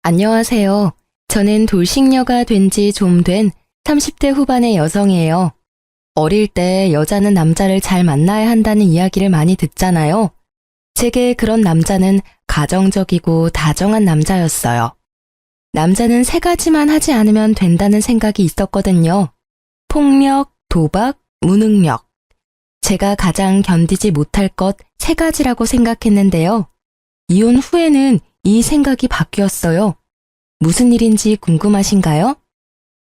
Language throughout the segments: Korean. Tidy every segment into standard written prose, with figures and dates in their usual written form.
안녕하세요. 저는 돌싱녀가 된 지 좀 된 30대 후반의 여성이에요. 어릴 때 여자는 남자를 잘 만나야 한다는 이야기를 많이 듣잖아요. 제게 그런 남자는 가정적이고 다정한 남자였어요. 남자는 세 가지만 하지 않으면 된다는 생각이 있었거든요. 폭력, 도박, 무능력. 제가 가장 견디지 못할 것 세 가지라고 생각했는데요. 이혼 후에는 이 생각이 바뀌었어요. 무슨 일인지 궁금하신가요?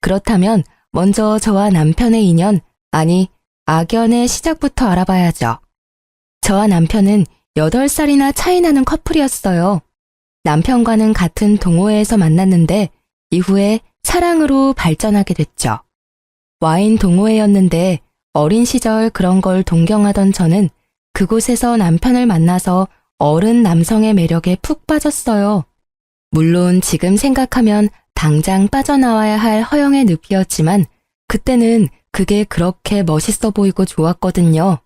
그렇다면 먼저 저와 남편의 인연, 아니 악연의 시작부터 알아봐야죠. 저와 남편은 8살이나 차이 나는 커플이었어요. 남편과는 같은 동호회에서 만났는데 이후에 사랑으로 발전하게 됐죠. 와인 동호회였는데 어린 시절 그런 걸 동경하던 저는 그곳에서 남편을 만나서 어른 남성의 매력에 푹 빠졌어요. 물론 지금 생각하면 당장 빠져나와야 할 허영의 늪이었지만 그때는 그게 그렇게 멋있어 보이고 좋았거든요.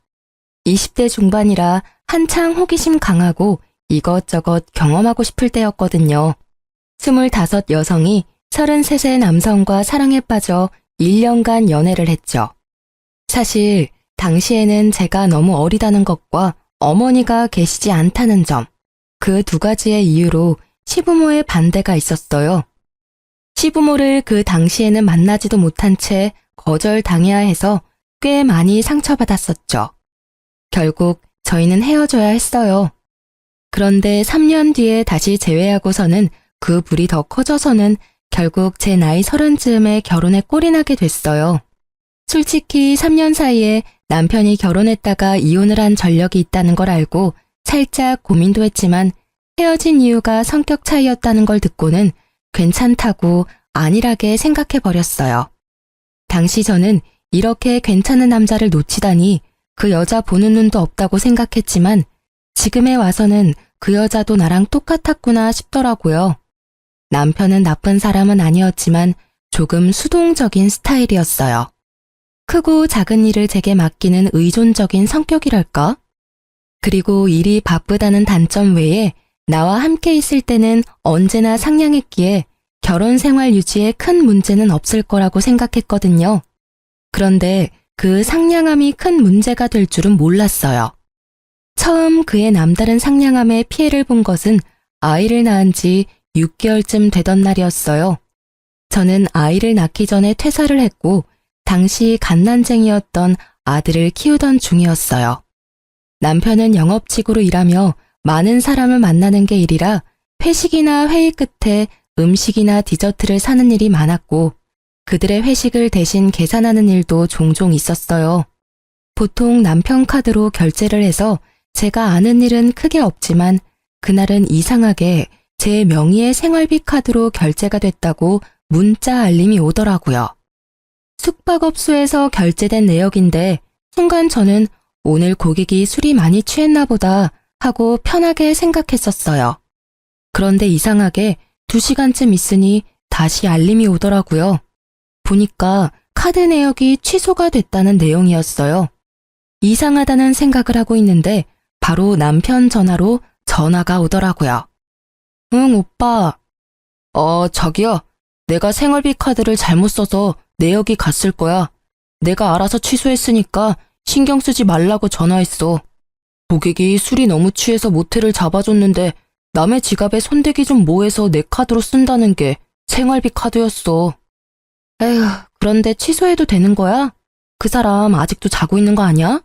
20대 중반이라 한창 호기심 강하고 이것저것 경험하고 싶을 때였거든요. 25 여성이 33세 남성과 사랑에 빠져 1년간 연애를 했죠. 사실 당시에는 제가 너무 어리다는 것과 어머니가 계시지 않다는 점, 그 두 가지의 이유로 시부모의 반대가 있었어요. 시부모를 그 당시에는 만나지도 못한 채 거절당해야 해서 꽤 많이 상처받았었죠. 결국 저희는 헤어져야 했어요. 그런데 3년 뒤에 다시 재회하고서는 그 불이 더 커져서는 결국 제 나이 30즈음에 결혼에 꼴이 나게 됐어요. 솔직히 3년 사이에 남편이 결혼했다가 이혼을 한 전력이 있다는 걸 알고 살짝 고민도 했지만 헤어진 이유가 성격 차이였다는 걸 듣고는 괜찮다고 안일하게 생각해버렸어요. 당시 저는 이렇게 괜찮은 남자를 놓치다니 그 여자 보는 눈도 없다고 생각했지만 지금에 와서는 그 여자도 나랑 똑같았구나 싶더라고요. 남편은 나쁜 사람은 아니었지만 조금 수동적인 스타일이었어요. 크고 작은 일을 제게 맡기는 의존적인 성격이랄까? 그리고 일이 바쁘다는 단점 외에 나와 함께 있을 때는 언제나 상냥했기에 결혼 생활 유지에 큰 문제는 없을 거라고 생각했거든요. 그런데 그 상냥함이 큰 문제가 될 줄은 몰랐어요. 처음 그의 남다른 상냥함에 피해를 본 것은 아이를 낳은 지 6개월쯤 되던 날이었어요. 저는 아이를 낳기 전에 퇴사를 했고 당시 갓난쟁이였던 아들을 키우던 중이었어요. 남편은 영업직으로 일하며 많은 사람을 만나는 게 일이라 회식이나 회의 끝에 음식이나 디저트를 사는 일이 많았고 그들의 회식을 대신 계산하는 일도 종종 있었어요. 보통 남편 카드로 결제를 해서 제가 아는 일은 크게 없지만 그날은 이상하게 제 명의의 생활비 카드로 결제가 됐다고 문자 알림이 오더라고요. 숙박업소에서 결제된 내역인데 순간 저는 오늘 고객이 술이 많이 취했나 보다 하고 편하게 생각했었어요. 그런데 이상하게 2시간쯤 있으니 다시 알림이 오더라고요. 보니까 카드 내역이 취소가 됐다는 내용이었어요. 이상하다는 생각을 하고 있는데 바로 남편 전화로 전화가 오더라고요. 응, 오빠. 자기야. 내가 생활비 카드를 잘못 써서 내역이 갔을 거야. 내가 알아서 취소했으니까 신경 쓰지 말라고 전화했어. 고객이 술이 너무 취해서 모텔을 잡아줬는데 남의 지갑에 손대기 좀 뭐해서 내 카드로 쓴다는 게 생활비 카드였어. 에휴, 그런데 취소해도 되는 거야? 그 사람 아직도 자고 있는 거 아니야?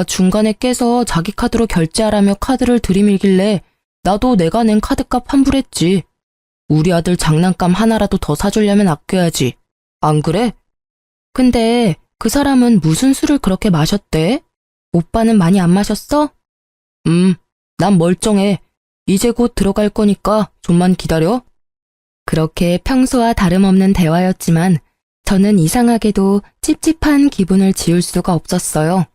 중간에 깨서 자기 카드로 결제하라며 카드를 들이밀길래 나도 내가 낸 카드값 환불했지. 우리 아들 장난감 하나라도 더 사주려면 아껴야지. 안 그래? 근데 그 사람은 무슨 술을 그렇게 마셨대? 오빠는 많이 안 마셨어? 난 멀쩡해. 이제 곧 들어갈 거니까 좀만 기다려. 그렇게 평소와 다름없는 대화였지만 저는 이상하게도 찝찝한 기분을 지울 수가 없었어요.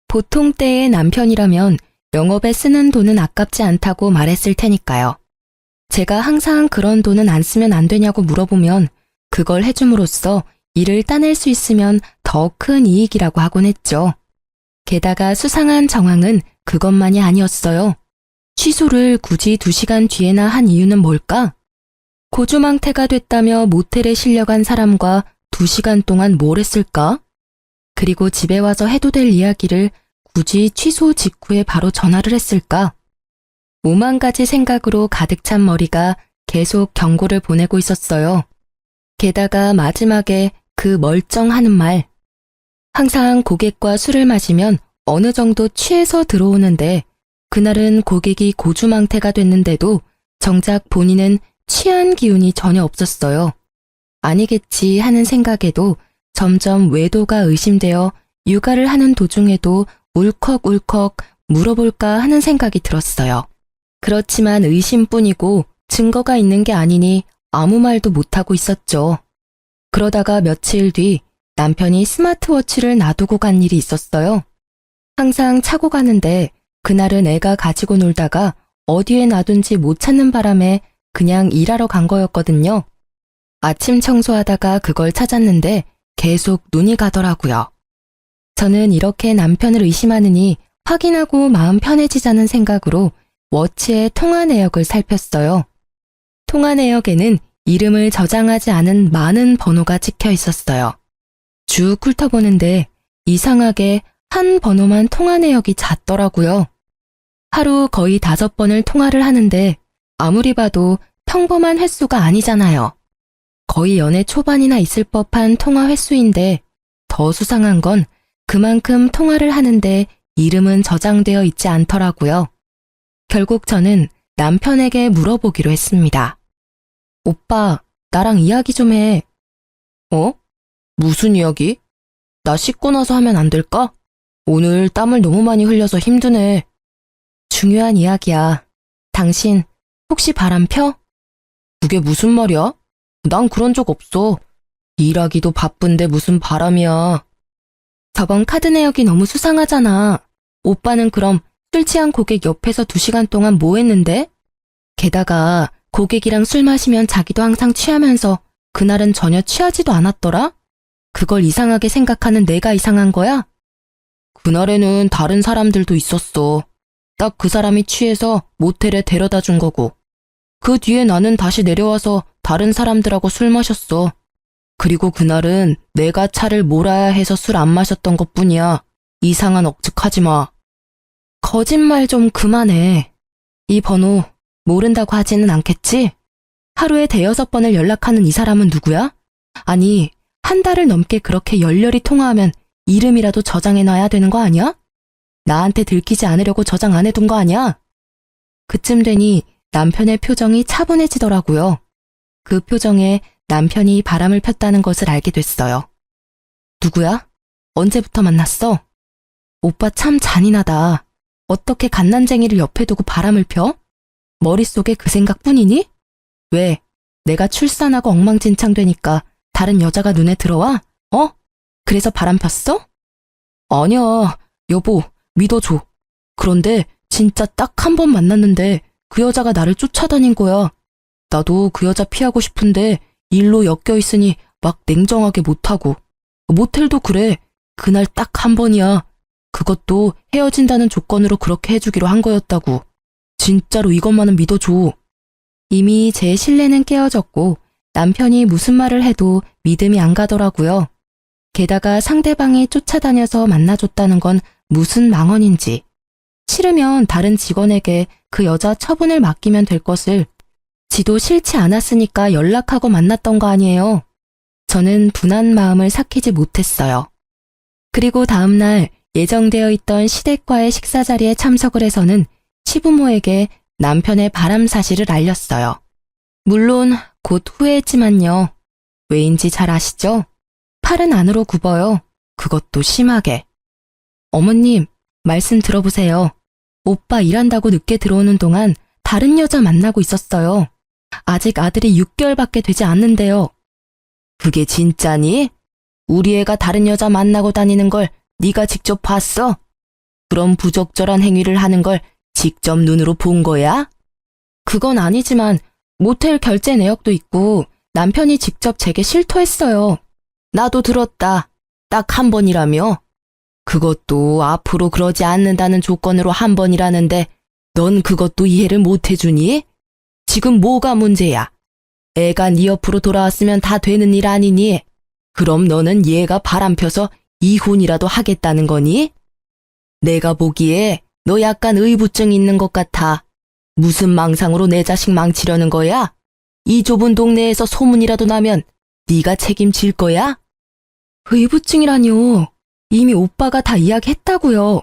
보통 때의 남편이라면 영업에 쓰는 돈은 아깝지 않다고 말했을 테니까요. 제가 항상 그런 돈은 안 쓰면 안 되냐고 물어보면 그걸 해줌으로써 일을 따낼 수 있으면 더 큰 이익이라고 하곤 했죠. 게다가 수상한 정황은 그것만이 아니었어요. 취소를 굳이 2시간 뒤에나 한 이유는 뭘까? 고주망태가 됐다며 모텔에 실려간 사람과 2시간 동안 뭘 했을까? 그리고 집에 와서 해도 될 이야기를 굳이 취소 직후에 바로 전화를 했을까? 5만 가지 생각으로 가득 찬 머리가 계속 경고를 보내고 있었어요. 게다가 마지막에 그 멀쩡하는 말. 항상 고객과 술을 마시면 어느 정도 취해서 들어오는데 그날은 고객이 고주망태가 됐는데도 정작 본인은 취한 기운이 전혀 없었어요. 아니겠지 하는 생각에도 점점 외도가 의심되어 육아를 하는 도중에도 울컥울컥 물어볼까 하는 생각이 들었어요. 그렇지만 의심뿐이고 증거가 있는 게 아니니 아무 말도 못하고 있었죠. 그러다가 며칠 뒤 남편이 스마트워치를 놔두고 간 일이 있었어요. 항상 차고 가는데 그날은 애가 가지고 놀다가 어디에 놔둔지 못 찾는 바람에 그냥 일하러 간 거였거든요. 아침 청소하다가 그걸 찾았는데 계속 눈이 가더라고요. 저는 이렇게 남편을 의심하느니 확인하고 마음 편해지자는 생각으로 워치의 통화 내역을 살폈어요. 통화 내역에는 이름을 저장하지 않은 많은 번호가 찍혀 있었어요. 쭉 훑어보는데 이상하게 한 번호만 통화 내역이 잦더라고요. 하루 거의 5번을 통화를 하는데 아무리 봐도 평범한 횟수가 아니잖아요. 거의 연애 초반이나 있을 법한 통화 횟수인데 더 수상한 건 그만큼 통화를 하는데 이름은 저장되어 있지 않더라고요. 결국 저는 남편에게 물어보기로 했습니다. 오빠, 나랑 이야기 좀 해. 어? 무슨 이야기? 나 씻고 나서 하면 안 될까? 오늘 땀을 너무 많이 흘려서 힘드네. 중요한 이야기야. 당신 혹시 바람 펴? 그게 무슨 말이야? 난 그런 적 없어. 일하기도 바쁜데 무슨 바람이야. 저번 카드 내역이 너무 수상하잖아. 오빠는 그럼 술 취한 고객 옆에서 2시간 동안 뭐 했는데? 게다가 고객이랑 술 마시면 자기도 항상 취하면서 그날은 전혀 취하지도 않았더라? 그걸 이상하게 생각하는 내가 이상한 거야? 그날에는 다른 사람들도 있었어. 딱 그 사람이 취해서 모텔에 데려다 준 거고. 그 뒤에 나는 다시 내려와서 다른 사람들하고 술 마셨어. 그리고 그날은 내가 차를 몰아야 해서 술 안 마셨던 것뿐이야. 이상한 억측하지 마. 거짓말 좀 그만해. 이 번호 모른다고 하지는 않겠지? 하루에 5번을 연락하는 이 사람은 누구야? 아니, 한 달을 넘게 그렇게 열렬히 통화하면 이름이라도 저장해놔야 되는 거 아니야? 나한테 들키지 않으려고 저장 안 해둔 거 아니야? 그쯤 되니 남편의 표정이 차분해지더라고요. 그 표정에 남편이 바람을 폈다는 것을 알게 됐어요. 누구야? 언제부터 만났어? 오빠 참 잔인하다. 어떻게 갓난쟁이를 옆에 두고 바람을 펴? 머릿속에 그 생각뿐이니? 왜? 내가 출산하고 엉망진창 되니까 다른 여자가 눈에 들어와? 어? 그래서 바람 폈어? 아니야, 여보, 믿어줘. 그런데 진짜 딱 한 번 만났는데 그 여자가 나를 쫓아다닌 거야. 나도 그 여자 피하고 싶은데 일로 엮여 있으니 막 냉정하게 못하고. 모텔도 그래. 그날 딱 한 번이야. 그것도 헤어진다는 조건으로 그렇게 해주기로 한 거였다고. 진짜로 이것만은 믿어줘. 이미 제 신뢰는 깨어졌고 남편이 무슨 말을 해도 믿음이 안 가더라고요. 게다가 상대방이 쫓아다녀서 만나줬다는 건 무슨 망언인지. 싫으면 다른 직원에게 그 여자 처분을 맡기면 될 것을 지도 싫지 않았으니까 연락하고 만났던 거 아니에요. 저는 분한 마음을 삭히지 못했어요. 그리고 다음날 예정되어 있던 시댁과의 식사 자리에 참석을 해서는 시부모에게 남편의 바람 사실을 알렸어요. 물론 곧 후회했지만요. 왜인지 잘 아시죠? 팔은 안으로 굽어요. 그것도 심하게. 어머님, 말씀 들어보세요. 오빠 일한다고 늦게 들어오는 동안 다른 여자 만나고 있었어요. 아직 아들이 6개월밖에 되지 않는데요. 그게 진짜니? 우리 애가 다른 여자 만나고 다니는 걸 네가 직접 봤어? 그럼 부적절한 행위를 하는 걸 직접 눈으로 본 거야? 그건 아니지만 모텔 결제 내역도 있고 남편이 직접 제게 실토했어요. 나도 들었다. 딱 한 번이라며? 그것도 앞으로 그러지 않는다는 조건으로 한 번이라는데 넌 그것도 이해를 못 해주니? 지금 뭐가 문제야? 애가 네 옆으로 돌아왔으면 다 되는 일 아니니? 그럼 너는 얘가 바람펴서 이혼이라도 하겠다는 거니? 내가 보기에 너 약간 의부증 있는 것 같아. 무슨 망상으로 내 자식 망치려는 거야? 이 좁은 동네에서 소문이라도 나면 네가 책임질 거야? 의부증이라뇨. 이미 오빠가 다 이야기했다고요.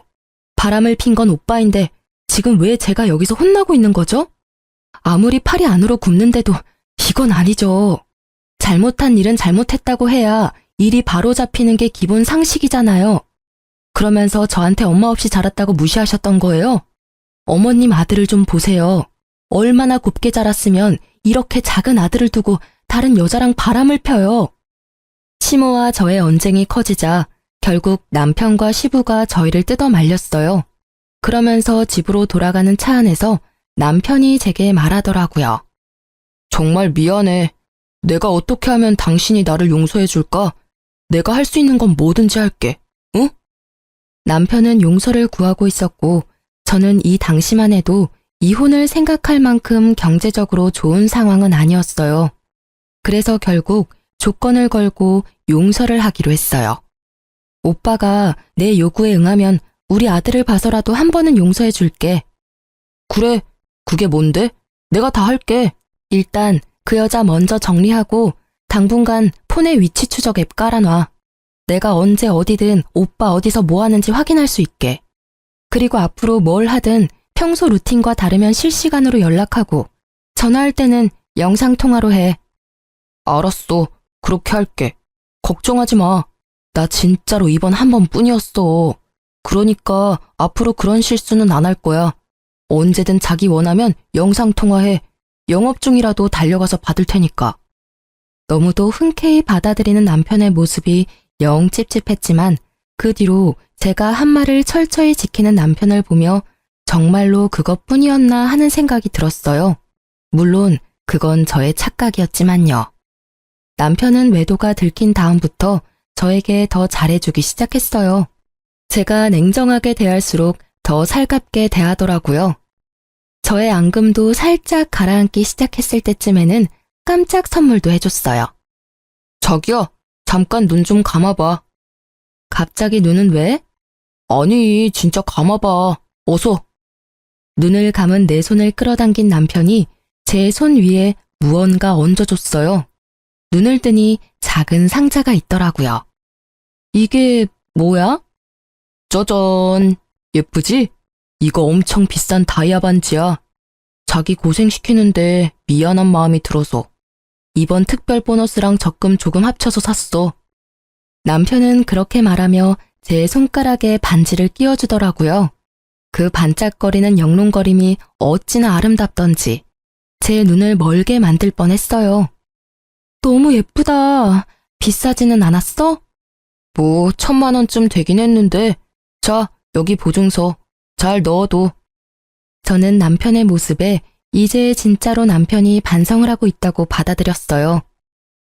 바람을 핀 건 오빠인데 지금 왜 제가 여기서 혼나고 있는 거죠? 아무리 팔이 안으로 굽는데도 이건 아니죠. 잘못한 일은 잘못했다고 해야 일이 바로 잡히는 게 기본 상식이잖아요. 그러면서 저한테 엄마 없이 자랐다고 무시하셨던 거예요? 어머님 아들을 좀 보세요. 얼마나 곱게 자랐으면 이렇게 작은 아들을 두고 다른 여자랑 바람을 펴요. 시모와 저의 언쟁이 커지자 결국 남편과 시부가 저희를 뜯어 말렸어요. 그러면서 집으로 돌아가는 차 안에서 남편이 제게 말하더라고요. 정말 미안해. 내가 어떻게 하면 당신이 나를 용서해 줄까? 내가 할 수 있는 건 뭐든지 할게. 응? 남편은 용서를 구하고 있었고 저는 이 당시만 해도 이혼을 생각할 만큼 경제적으로 좋은 상황은 아니었어요. 그래서 결국 조건을 걸고 용서를 하기로 했어요. 오빠가 내 요구에 응하면 우리 아들을 봐서라도 한 번은 용서해 줄게. 그래, 그게 뭔데? 내가 다 할게. 일단 그 여자 먼저 정리하고 당분간 폰에 위치 추적 앱 깔아놔. 내가 언제 어디든 오빠 어디서 뭐 하는지 확인할 수 있게. 그리고 앞으로 뭘 하든 평소 루틴과 다르면 실시간으로 연락하고 전화할 때는 영상통화로 해. 알았어. 그렇게 할게. 걱정하지 마. 나 진짜로 이번 한 번뿐이었어. 그러니까 앞으로 그런 실수는 안 할 거야. 언제든 자기 원하면 영상통화해. 영업 중이라도 달려가서 받을 테니까. 너무도 흔쾌히 받아들이는 남편의 모습이 영 찝찝했지만 그 뒤로 제가 한 말을 철저히 지키는 남편을 보며 정말로 그것뿐이었나 하는 생각이 들었어요. 물론 그건 저의 착각이었지만요. 남편은 외도가 들킨 다음부터 저에게 더 잘해주기 시작했어요. 제가 냉정하게 대할수록 더 살갑게 대하더라고요. 저의 앙금도 살짝 가라앉기 시작했을 때쯤에는 깜짝 선물도 해줬어요. 자기야, 잠깐 눈 좀 감아봐. 갑자기 눈은 왜? 아니, 진짜 감아봐. 어서. 눈을 감은 내 손을 끌어당긴 남편이 제 손 위에 무언가 얹어줬어요. 눈을 뜨니 작은 상자가 있더라고요. 이게 뭐야? 짜잔. 예쁘지? 이거 엄청 비싼 다이아 반지야. 자기 고생시키는데 미안한 마음이 들어서 이번 특별 보너스랑 적금 조금 합쳐서 샀어. 남편은 그렇게 말하며 제 손가락에 반지를 끼워주더라고요. 그 반짝거리는 영롱거림이 어찌나 아름답던지 제 눈을 멀게 만들 뻔했어요. 너무 예쁘다. 비싸지는 않았어? 뭐 1,000만 원쯤 되긴 했는데. 자, 여기 보증서. 잘 넣어둬. 저는 남편의 모습에 이제 진짜로 남편이 반성을 하고 있다고 받아들였어요.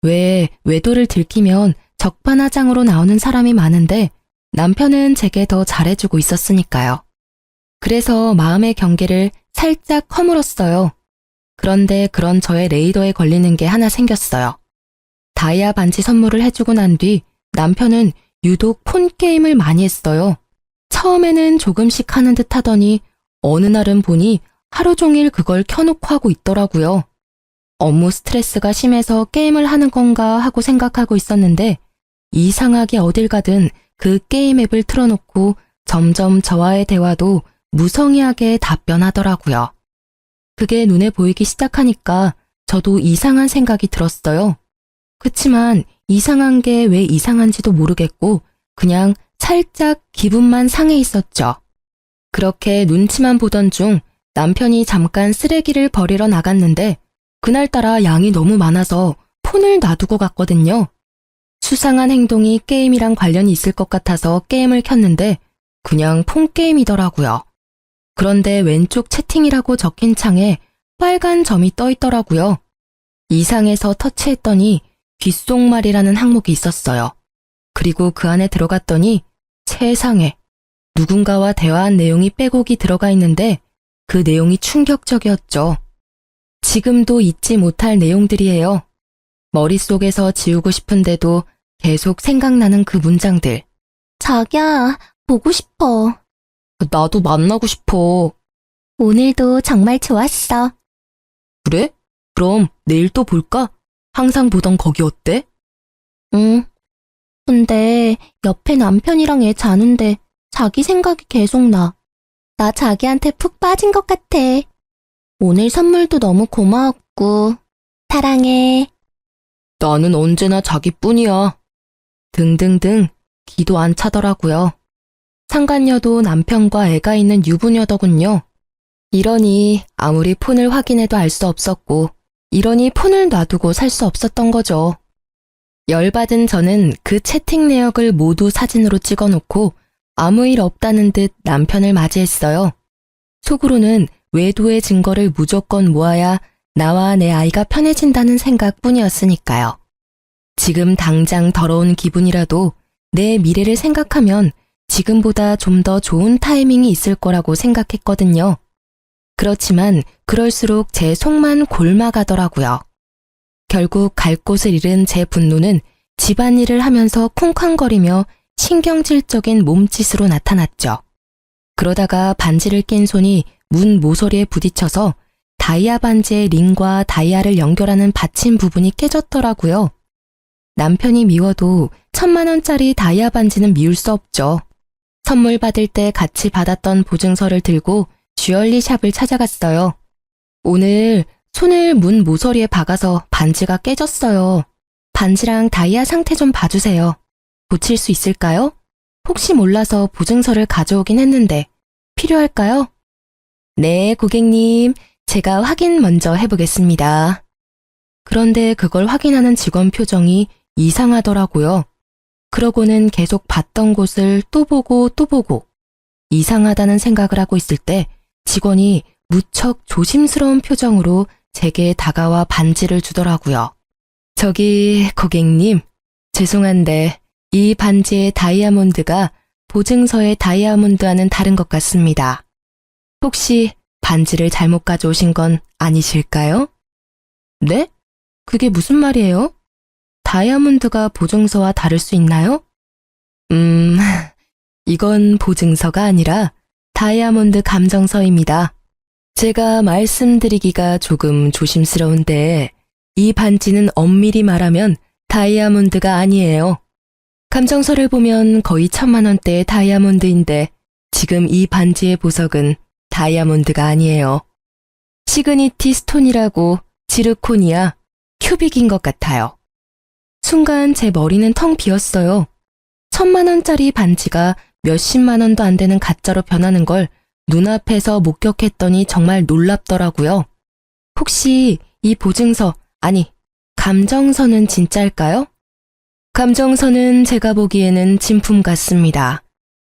왜 외도를 들키면 적반하장으로 나오는 사람이 많은데 남편은 제게 더 잘해주고 있었으니까요. 그래서 마음의 경계를 살짝 허물었어요. 그런데 그런 저의 레이더에 걸리는 게 하나 생겼어요. 다이아 반지 선물을 해주고 난 뒤 남편은 유독 폰 게임을 많이 했어요. 처음에는 조금씩 하는 듯 하더니 어느 날은 보니 하루 종일 그걸 켜놓고 하고 있더라고요. 업무 스트레스가 심해서 게임을 하는 건가 하고 생각하고 있었는데 이상하게 어딜 가든 그 게임 앱을 틀어놓고 점점 저와의 대화도 무성의하게 답변하더라고요. 그게 눈에 보이기 시작하니까 저도 이상한 생각이 들었어요. 그치만 이상한 게 왜 이상한지도 모르겠고 그냥 살짝 기분만 상해 있었죠. 그렇게 눈치만 보던 중 남편이 잠깐 쓰레기를 버리러 나갔는데 그날따라 양이 너무 많아서 폰을 놔두고 갔거든요. 수상한 행동이 게임이랑 관련이 있을 것 같아서 게임을 켰는데 그냥 폰게임이더라고요. 그런데 왼쪽 채팅이라고 적힌 창에 빨간 점이 떠 있더라고요. 이상해서 터치했더니 귓속말이라는 항목이 있었어요. 그리고 그 안에 들어갔더니 세상에 누군가와 대화한 내용이 빼곡히 들어가 있는데 그 내용이 충격적이었죠. 지금도 잊지 못할 내용들이에요. 머릿속에서 지우고 싶은데도 계속 생각나는 그 문장들. 자기야, 보고 싶어. 나도 만나고 싶어. 오늘도 정말 좋았어. 그래? 그럼 내일 또 볼까? 항상 보던 거기 어때? 응. 근데 옆에 남편이랑 애 자는데 자기 생각이 계속 나. 나 자기한테 푹 빠진 것 같아. 오늘 선물도 너무 고마웠고 사랑해. 나는 언제나 자기뿐이야. 등등등 기도 안 차더라고요. 상간녀도 남편과 애가 있는 유부녀더군요. 이러니 아무리 폰을 확인해도 알 수 없었고, 이러니 폰을 놔두고 살 수 없었던 거죠. 열받은 저는 그 채팅 내역을 모두 사진으로 찍어놓고 아무 일 없다는 듯 남편을 맞이했어요. 속으로는 외도의 증거를 무조건 모아야 나와 내 아이가 편해진다는 생각뿐이었으니까요. 지금 당장 더러운 기분이라도 내 미래를 생각하면 지금보다 좀 더 좋은 타이밍이 있을 거라고 생각했거든요. 그렇지만 그럴수록 제 속만 골마가더라고요. 결국 갈 곳을 잃은 제 분노는 집안일을 하면서 쿵쾅거리며 신경질적인 몸짓으로 나타났죠. 그러다가 반지를 낀 손이 문 모서리에 부딪혀서 다이아 반지의 링과 다이아를 연결하는 받침 부분이 깨졌더라고요. 남편이 미워도 1,000만 원짜리 다이아 반지는 미울 수 없죠. 선물 받을 때 같이 받았던 보증서를 들고 주얼리 샵을 찾아갔어요. 오늘 손을 문 모서리에 박아서 반지가 깨졌어요. 반지랑 다이아 상태 좀 봐주세요. 고칠 수 있을까요? 혹시 몰라서 보증서를 가져오긴 했는데 필요할까요? 네, 고객님. 제가 확인 먼저 해보겠습니다. 그런데 그걸 확인하는 직원 표정이 이상하더라고요. 그러고는 계속 봤던 곳을 또 보고 또 보고 이상하다는 생각을 하고 있을 때 직원이 무척 조심스러운 표정으로 제게 다가와 반지를 주더라고요. 저기 고객님, 죄송한데 이 반지의 다이아몬드가 보증서의 다이아몬드와는 다른 것 같습니다. 혹시 반지를 잘못 가져오신 건 아니실까요? 네? 그게 무슨 말이에요? 다이아몬드가 보증서와 다를 수 있나요? 이건 보증서가 아니라 다이아몬드 감정서입니다. 제가 말씀드리기가 조금 조심스러운데 이 반지는 엄밀히 말하면 다이아몬드가 아니에요. 감정서를 보면 거의 1,000만 원대의 다이아몬드인데 지금 이 반지의 보석은 다이아몬드가 아니에요. 시그니티 스톤이라고 지르코니아, 큐빅인 것 같아요. 순간 제 머리는 텅 비었어요. 1,000만 원짜리 반지가 몇십만 원도 안 되는 가짜로 변하는 걸 눈앞에서 목격했더니 정말 놀랍더라고요. 혹시 이 보증서, 아니, 감정서는 진짜일까요? 감정서는 제가 보기에는 진품 같습니다.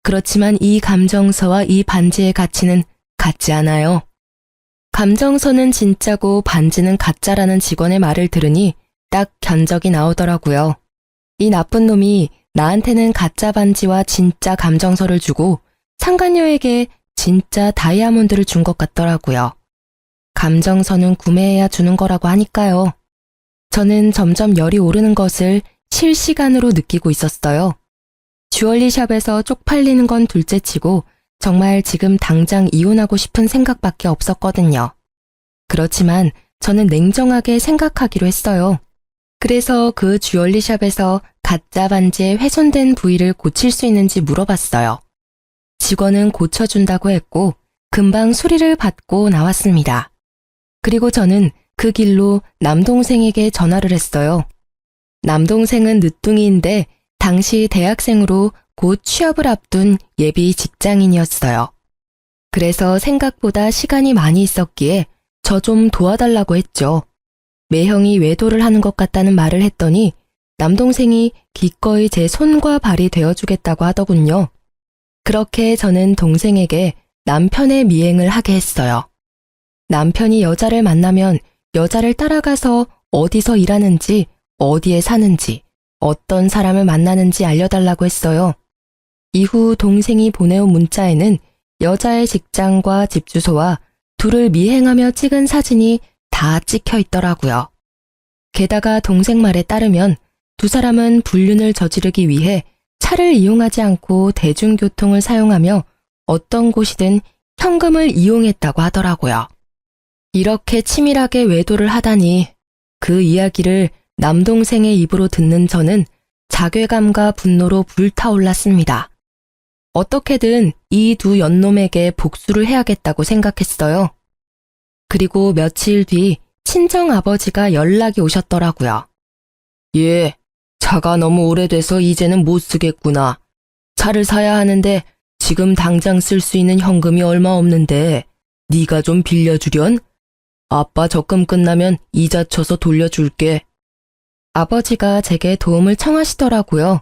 그렇지만 이 감정서와 이 반지의 가치는 같지 않아요. 감정서는 진짜고 반지는 가짜라는 직원의 말을 들으니 딱 견적이 나오더라고요. 이 나쁜 놈이 나한테는 가짜 반지와 진짜 감정서를 주고 상간녀에게 진짜 다이아몬드를 준 것 같더라고요. 감정서는 구매해야 주는 거라고 하니까요. 저는 점점 열이 오르는 것을 실시간으로 느끼고 있었어요. 주얼리샵에서 쪽팔리는 건 둘째치고 정말 지금 당장 이혼하고 싶은 생각밖에 없었거든요. 그렇지만 저는 냉정하게 생각하기로 했어요. 그래서 그 주얼리샵에서 가짜 반지의 훼손된 부위를 고칠 수 있는지 물어봤어요. 직원은 고쳐준다고 했고 금방 수리를 받고 나왔습니다. 그리고 저는 그 길로 남동생에게 전화를 했어요. 남동생은 늦둥이인데 당시 대학생으로 곧 취업을 앞둔 예비 직장인이었어요. 그래서 생각보다 시간이 많이 있었기에 저 좀 도와달라고 했죠. 매형이 외도를 하는 것 같다는 말을 했더니 남동생이 기꺼이 제 손과 발이 되어주겠다고 하더군요. 그렇게 저는 동생에게 남편의 미행을 하게 했어요. 남편이 여자를 만나면 여자를 따라가서 어디서 일하는지, 어디에 사는지, 어떤 사람을 만나는지 알려달라고 했어요. 이후 동생이 보내온 문자에는 여자의 직장과 집 주소와 둘을 미행하며 찍은 사진이 다 찍혀 있더라고요. 게다가 동생 말에 따르면 두 사람은 불륜을 저지르기 위해 차를 이용하지 않고 대중교통을 사용하며 어떤 곳이든 현금을 이용했다고 하더라고요. 이렇게 치밀하게 외도를 하다니 그 이야기를 남동생의 입으로 듣는 저는 자괴감과 분노로 불타올랐습니다. 어떻게든 이 두 연놈에게 복수를 해야겠다고 생각했어요. 그리고 며칠 뒤 친정아버지가 연락이 오셨더라고요. 예, 차가 너무 오래돼서 이제는 못 쓰겠구나. 차를 사야 하는데 지금 당장 쓸 수 있는 현금이 얼마 없는데 네가 좀 빌려주련? 아빠 적금 끝나면 이자 쳐서 돌려줄게. 아버지가 제게 도움을 청하시더라고요.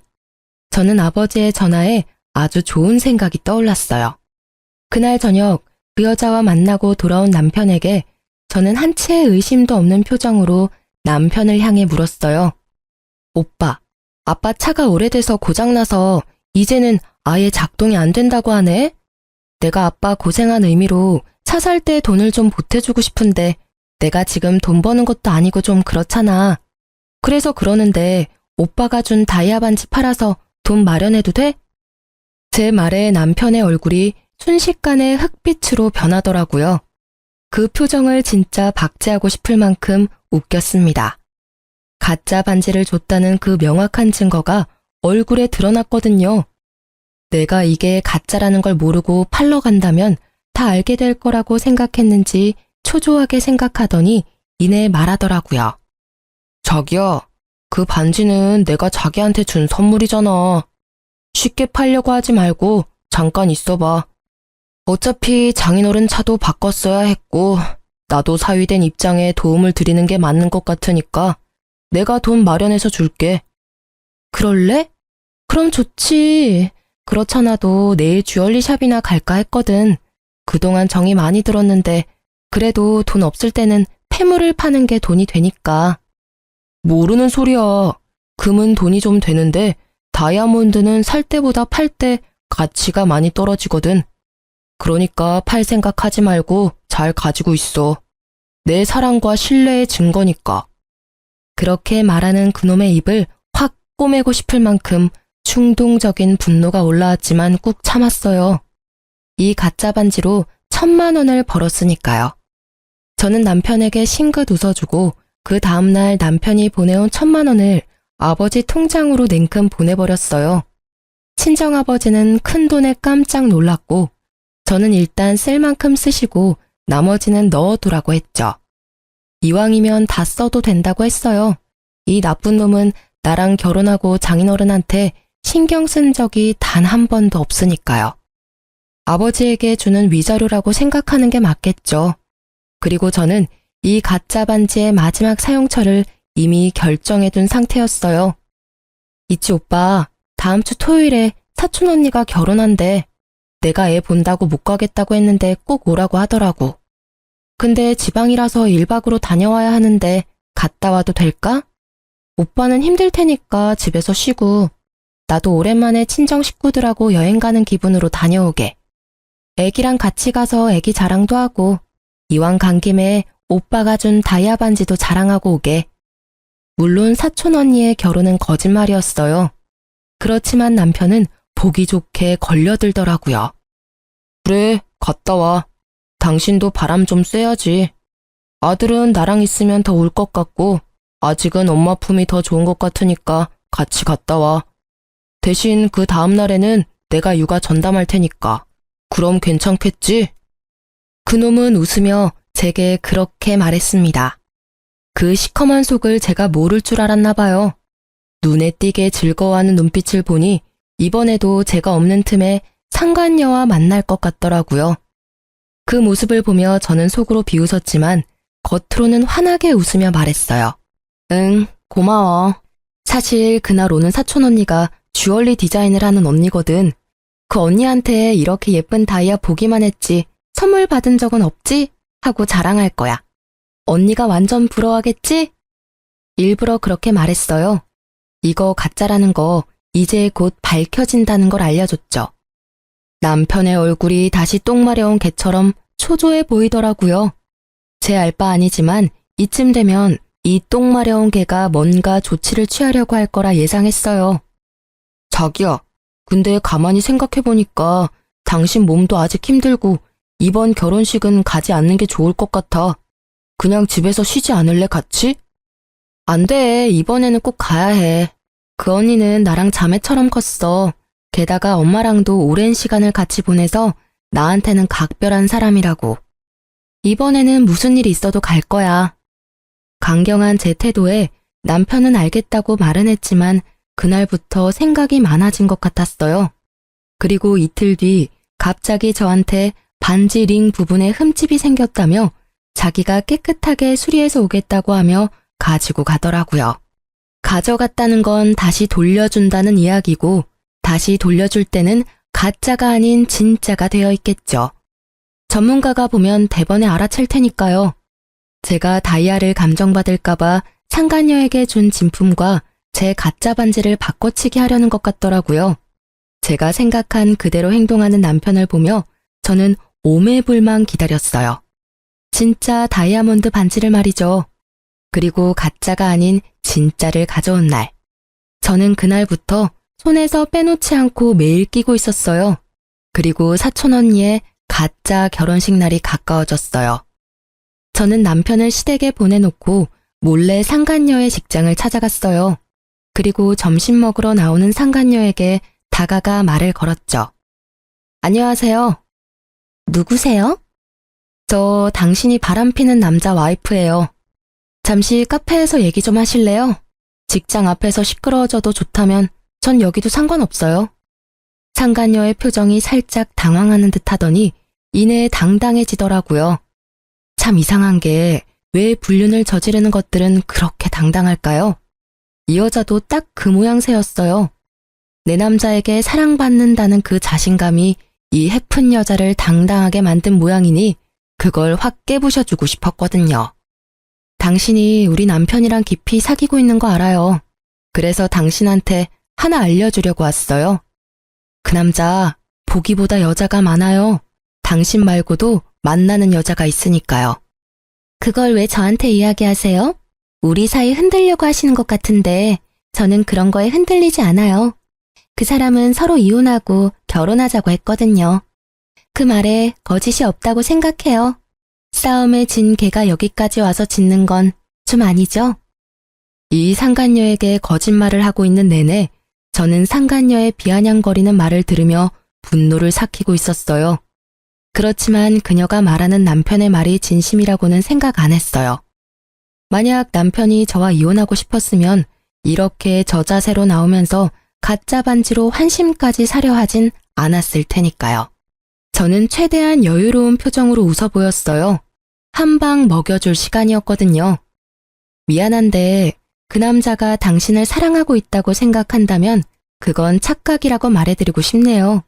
저는 아버지의 전화에 아주 좋은 생각이 떠올랐어요. 그날 저녁 그 여자와 만나고 돌아온 남편에게 저는 한치의 의심도 없는 표정으로 남편을 향해 물었어요. 오빠, 아빠 차가 오래돼서 고장나서 이제는 아예 작동이 안 된다고 하네? 내가 아빠 고생한 의미로 차 살 때 돈을 좀 보태주고 싶은데 내가 지금 돈 버는 것도 아니고 좀 그렇잖아. 그래서 그러는데 오빠가 준 다이아 반지 팔아서 돈 마련해도 돼? 제 말에 남편의 얼굴이 순식간에 흑빛으로 변하더라고요. 그 표정을 진짜 박제하고 싶을 만큼 웃겼습니다. 가짜 반지를 줬다는 그 명확한 증거가 얼굴에 드러났거든요. 내가 이게 가짜라는 걸 모르고 팔러 간다면 다 알게 될 거라고 생각했는지 초조하게 생각하더니 이내 말하더라고요. 자기야, 그 반지는 내가 자기한테 준 선물이잖아. 쉽게 팔려고 하지 말고 잠깐 있어봐. 어차피 장인어른 차도 바꿨어야 했고 나도 사위된 입장에 도움을 드리는 게 맞는 것 같으니까 내가 돈 마련해서 줄게. 그럴래? 그럼 좋지. 그렇잖아도 내일 주얼리 샵이나 갈까 했거든. 그동안 정이 많이 들었는데 그래도 돈 없을 때는 폐물을 파는 게 돈이 되니까. 모르는 소리야. 금은 돈이 좀 되는데 다이아몬드는 살 때보다 팔 때 가치가 많이 떨어지거든. 그러니까 팔 생각하지 말고 잘 가지고 있어. 내 사랑과 신뢰의 증거니까. 그렇게 말하는 그놈의 입을 확 꼬매고 싶을 만큼 충동적인 분노가 올라왔지만 꾹 참았어요. 이 가짜 반지로 1,000만 원을 벌었으니까요. 저는 남편에게 싱긋 웃어주고 그 다음날 남편이 보내온 1,000만 원을 아버지 통장으로 냉큼 보내버렸어요. 친정아버지는 큰 돈에 깜짝 놀랐고 저는 일단 쓸 만큼 쓰시고 나머지는 넣어두라고 했죠. 이왕이면 다 써도 된다고 했어요. 이 나쁜 놈은 나랑 결혼하고 장인어른한테 신경 쓴 적이 단 한 번도 없으니까요. 아버지에게 주는 위자료라고 생각하는 게 맞겠죠. 그리고 저는 이 가짜 반지의 마지막 사용처를 이미 결정해둔 상태였어요. 이치 오빠, 다음 주 토요일에 사촌 언니가 결혼한대. 내가 애 본다고 못 가겠다고 했는데 꼭 오라고 하더라고. 근데 지방이라서 1박으로 다녀와야 하는데 갔다 와도 될까? 오빠는 힘들 테니까 집에서 쉬고 나도 오랜만에 친정 식구들하고 여행 가는 기분으로 다녀오게. 애기랑 같이 가서 애기 자랑도 하고 이왕 간 김에 오빠가 준 다이아 반지도 자랑하고 오게. 물론 사촌 언니의 결혼은 거짓말이었어요. 그렇지만 남편은 보기 좋게 걸려들더라고요. 그래, 갔다 와. 당신도 바람 좀 쐬야지. 아들은 나랑 있으면 더 올 것 같고 아직은 엄마 품이 더 좋은 것 같으니까 같이 갔다 와. 대신 그 다음 날에는 내가 육아 전담할 테니까. 그럼 괜찮겠지? 그놈은 웃으며 제게 그렇게 말했습니다. 그 시커먼 속을 제가 모를 줄 알았나 봐요. 눈에 띄게 즐거워하는 눈빛을 보니 이번에도 제가 없는 틈에 상간녀와 만날 것 같더라고요. 그 모습을 보며 저는 속으로 비웃었지만 겉으로는 환하게 웃으며 말했어요. 응, 고마워. 사실 그날 오는 사촌 언니가 주얼리 디자인을 하는 언니거든. 그 언니한테 이렇게 예쁜 다이아 보기만 했지 선물 받은 적은 없지? 하고 자랑할 거야. 언니가 완전 부러워하겠지? 일부러 그렇게 말했어요. 이거 가짜라는 거 이제 곧 밝혀진다는 걸 알려줬죠. 남편의 얼굴이 다시 똥 마려운 개처럼 초조해 보이더라고요. 제 알 바 아니지만 이쯤 되면 이 똥 마려운 개가 뭔가 조치를 취하려고 할 거라 예상했어요. 자기야, 근데 가만히 생각해보니까 당신 몸도 아직 힘들고 이번 결혼식은 가지 않는 게 좋을 것 같아. 그냥 집에서 쉬지 않을래, 같이? 안 돼, 이번에는 꼭 가야 해. 그 언니는 나랑 자매처럼 컸어. 게다가 엄마랑도 오랜 시간을 같이 보내서 나한테는 각별한 사람이라고. 이번에는 무슨 일이 있어도 갈 거야. 강경한 제 태도에 남편은 알겠다고 말은 했지만 그날부터 생각이 많아진 것 같았어요. 그리고 이틀 뒤 갑자기 저한테 반지 링 부분에 흠집이 생겼다며 자기가 깨끗하게 수리해서 오겠다고 하며 가지고 가더라고요. 가져갔다는 건 다시 돌려준다는 이야기고 다시 돌려줄 때는 가짜가 아닌 진짜가 되어 있겠죠. 전문가가 보면 대번에 알아챌 테니까요. 제가 다이아를 감정받을까봐 상간녀에게 준 진품과 제 가짜 반지를 바꿔치기 하려는 것 같더라고요. 제가 생각한 그대로 행동하는 남편을 보며 저는 오매불망 기다렸어요. 진짜 다이아몬드 반지를 말이죠. 그리고 가짜가 아닌 진짜를 가져온 날. 저는 그날부터 손에서 빼놓지 않고 매일 끼고 있었어요. 그리고 사촌 언니의 가짜 결혼식 날이 가까워졌어요. 저는 남편을 시댁에 보내놓고 몰래 상간녀의 직장을 찾아갔어요. 그리고 점심 먹으러 나오는 상간녀에게 다가가 말을 걸었죠. 안녕하세요. 누구세요? 저 당신이 바람피는 남자 와이프예요. 잠시 카페에서 얘기 좀 하실래요? 직장 앞에서 시끄러워져도 좋다면 전 여기도 상관없어요. 상간녀의 표정이 살짝 당황하는 듯 하더니 이내 당당해지더라고요. 참 이상한 게 왜 불륜을 저지르는 것들은 그렇게 당당할까요? 이 여자도 딱 그 모양새였어요. 내 남자에게 사랑받는다는 그 자신감이 이 해픈 여자를 당당하게 만든 모양이니 그걸 확 깨부셔주고 싶었거든요. 당신이 우리 남편이랑 깊이 사귀고 있는 거 알아요. 그래서 당신한테 하나 알려주려고 왔어요. 그 남자 보기보다 여자가 많아요. 당신 말고도 만나는 여자가 있으니까요. 그걸 왜 저한테 이야기하세요? 우리 사이 흔들려고 하시는 것 같은데 저는 그런 거에 흔들리지 않아요. 그 사람은 서로 이혼하고 결혼하자고 했거든요. 그 말에 거짓이 없다고 생각해요. 싸움에 진 개가 여기까지 와서 짖는 건 좀 아니죠? 이 상간녀에게 거짓말을 하고 있는 내내 저는 상간녀의 비아냥거리는 말을 들으며 분노를 삭히고 있었어요. 그렇지만 그녀가 말하는 남편의 말이 진심이라고는 생각 안 했어요. 만약 남편이 저와 이혼하고 싶었으면 이렇게 저자세로 나오면서 가짜 반지로 환심까지 사려 하진 않았을 테니까요. 저는 최대한 여유로운 표정으로 웃어 보였어요. 한 방 먹여줄 시간이었거든요. 미안한데 그 남자가 당신을 사랑하고 있다고 생각한다면 그건 착각이라고 말해드리고 싶네요.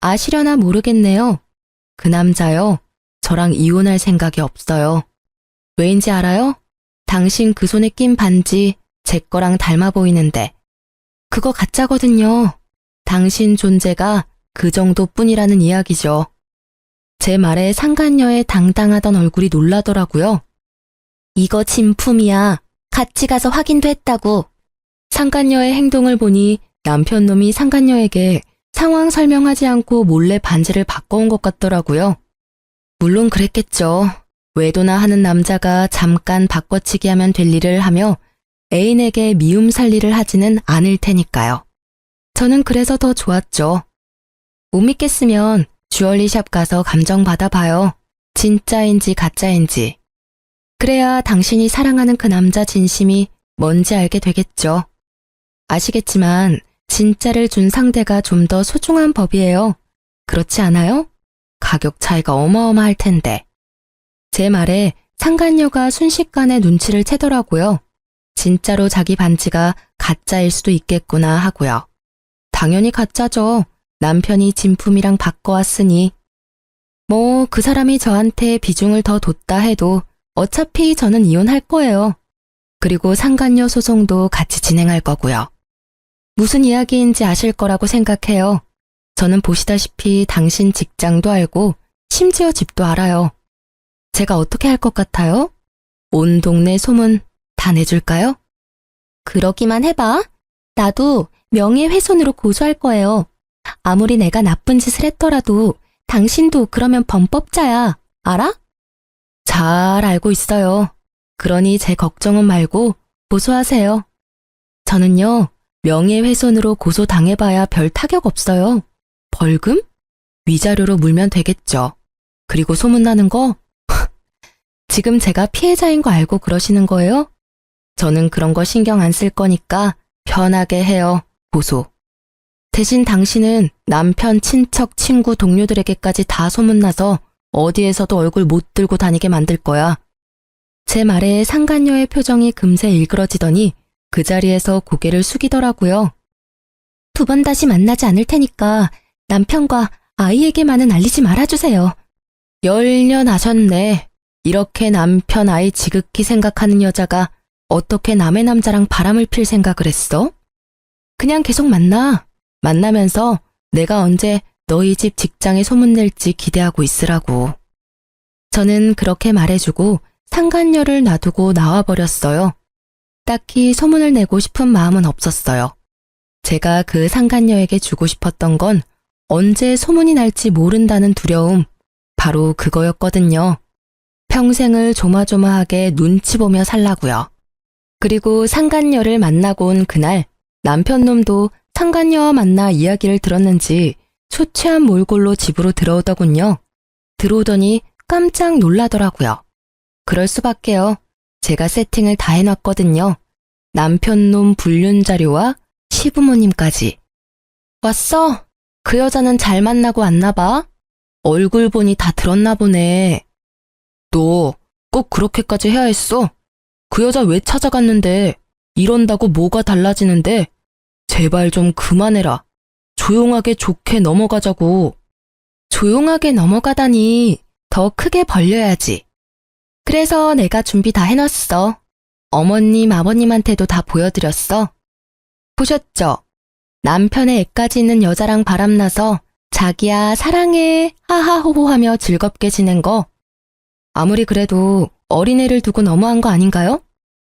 아시려나 모르겠네요. 그 남자요. 저랑 이혼할 생각이 없어요. 왜인지 알아요? 당신 그 손에 낀 반지 제 거랑 닮아 보이는데 그거 가짜거든요. 당신 존재가 그 정도뿐이라는 이야기죠. 제 말에 상간녀의 당당하던 얼굴이 놀라더라고요. 이거 진품이야. 같이 가서 확인도 했다고. 상간녀의 행동을 보니 남편 놈이 상간녀에게 상황 설명하지 않고 몰래 반지를 바꿔온 것 같더라고요. 물론 그랬겠죠. 외도나 하는 남자가 잠깐 바꿔치기 하면 될 일을 하며 애인에게 미움 살 일을 하지는 않을 테니까요. 저는 그래서 더 좋았죠. 못 믿겠으면 주얼리샵 가서 감정 받아봐요. 진짜인지 가짜인지. 그래야 당신이 사랑하는 그 남자 진심이 뭔지 알게 되겠죠. 아시겠지만 진짜를 준 상대가 좀 더 소중한 법이에요. 그렇지 않아요? 가격 차이가 어마어마할 텐데. 제 말에 상간녀가 순식간에 눈치를 채더라고요. 진짜로 자기 반지가 가짜일 수도 있겠구나 하고요. 당연히 가짜죠. 남편이 진품이랑 바꿔왔으니. 뭐 그 사람이 저한테 비중을 더 뒀다 해도 어차피 저는 이혼할 거예요. 그리고 상간녀 소송도 같이 진행할 거고요. 무슨 이야기인지 아실 거라고 생각해요. 저는 보시다시피 당신 직장도 알고 심지어 집도 알아요. 제가 어떻게 할 것 같아요? 온 동네 소문 다 내줄까요? 그러기만 해봐. 나도 명예훼손으로 고소할 거예요. 아무리 내가 나쁜 짓을 했더라도 당신도 그러면 범법자야. 알아? 잘 알고 있어요. 그러니 제 걱정은 말고 고소하세요. 저는요, 명예훼손으로 고소당해봐야 별 타격 없어요. 벌금? 위자료로 물면 되겠죠. 그리고 소문나는 거? 지금 제가 피해자인 거 알고 그러시는 거예요? 저는 그런 거 신경 안 쓸 거니까 편하게 해요, 고소. 대신 당신은 남편, 친척, 친구, 동료들에게까지 다 소문나서 어디에서도 얼굴 못 들고 다니게 만들 거야. 제 말에 상간녀의 표정이 금세 일그러지더니 그 자리에서 고개를 숙이더라고요. 2번 다시 만나지 않을 테니까 남편과 아이에게만은 알리지 말아주세요. 10년 하셨네. 이렇게 남편, 아이 지극히 생각하는 여자가 어떻게 남의 남자랑 바람을 필 생각을 했어? 그냥 계속 만나. 만나면서 내가 언제 너희 집 직장에 소문낼지 기대하고 있으라고. 저는 그렇게 말해주고 상간녀를 놔두고 나와버렸어요. 딱히 소문을 내고 싶은 마음은 없었어요. 제가 그 상간녀에게 주고 싶었던 건 언제 소문이 날지 모른다는 두려움, 바로 그거였거든요. 평생을 조마조마하게 눈치 보며 살라고요. 그리고 상간녀를 만나고 온 그날 남편놈도 상간녀와 만나 이야기를 들었는지 초췌한 몰골로 집으로 들어오더군요. 들어오더니 깜짝 놀라더라고요. 그럴 수밖에요. 제가 세팅을 다 해놨거든요. 남편놈 불륜 자료와 시부모님까지. 왔어? 그 여자는 잘 만나고 왔나 봐? 얼굴 보니 다 들었나 보네. 너 꼭 그렇게까지 해야 했어? 그 여자 왜 찾아갔는데? 이런다고 뭐가 달라지는데? 제발 좀 그만해라. 조용하게 좋게 넘어가자고. 조용하게 넘어가다니 더 크게 벌려야지. 그래서 내가 준비 다 해놨어. 어머님, 아버님한테도 다 보여드렸어. 보셨죠? 남편의 애까지 있는 여자랑 바람나서 자기야 사랑해 하하호호 하며 즐겁게 지낸 거. 아무리 그래도 어린애를 두고 너무한 거 아닌가요?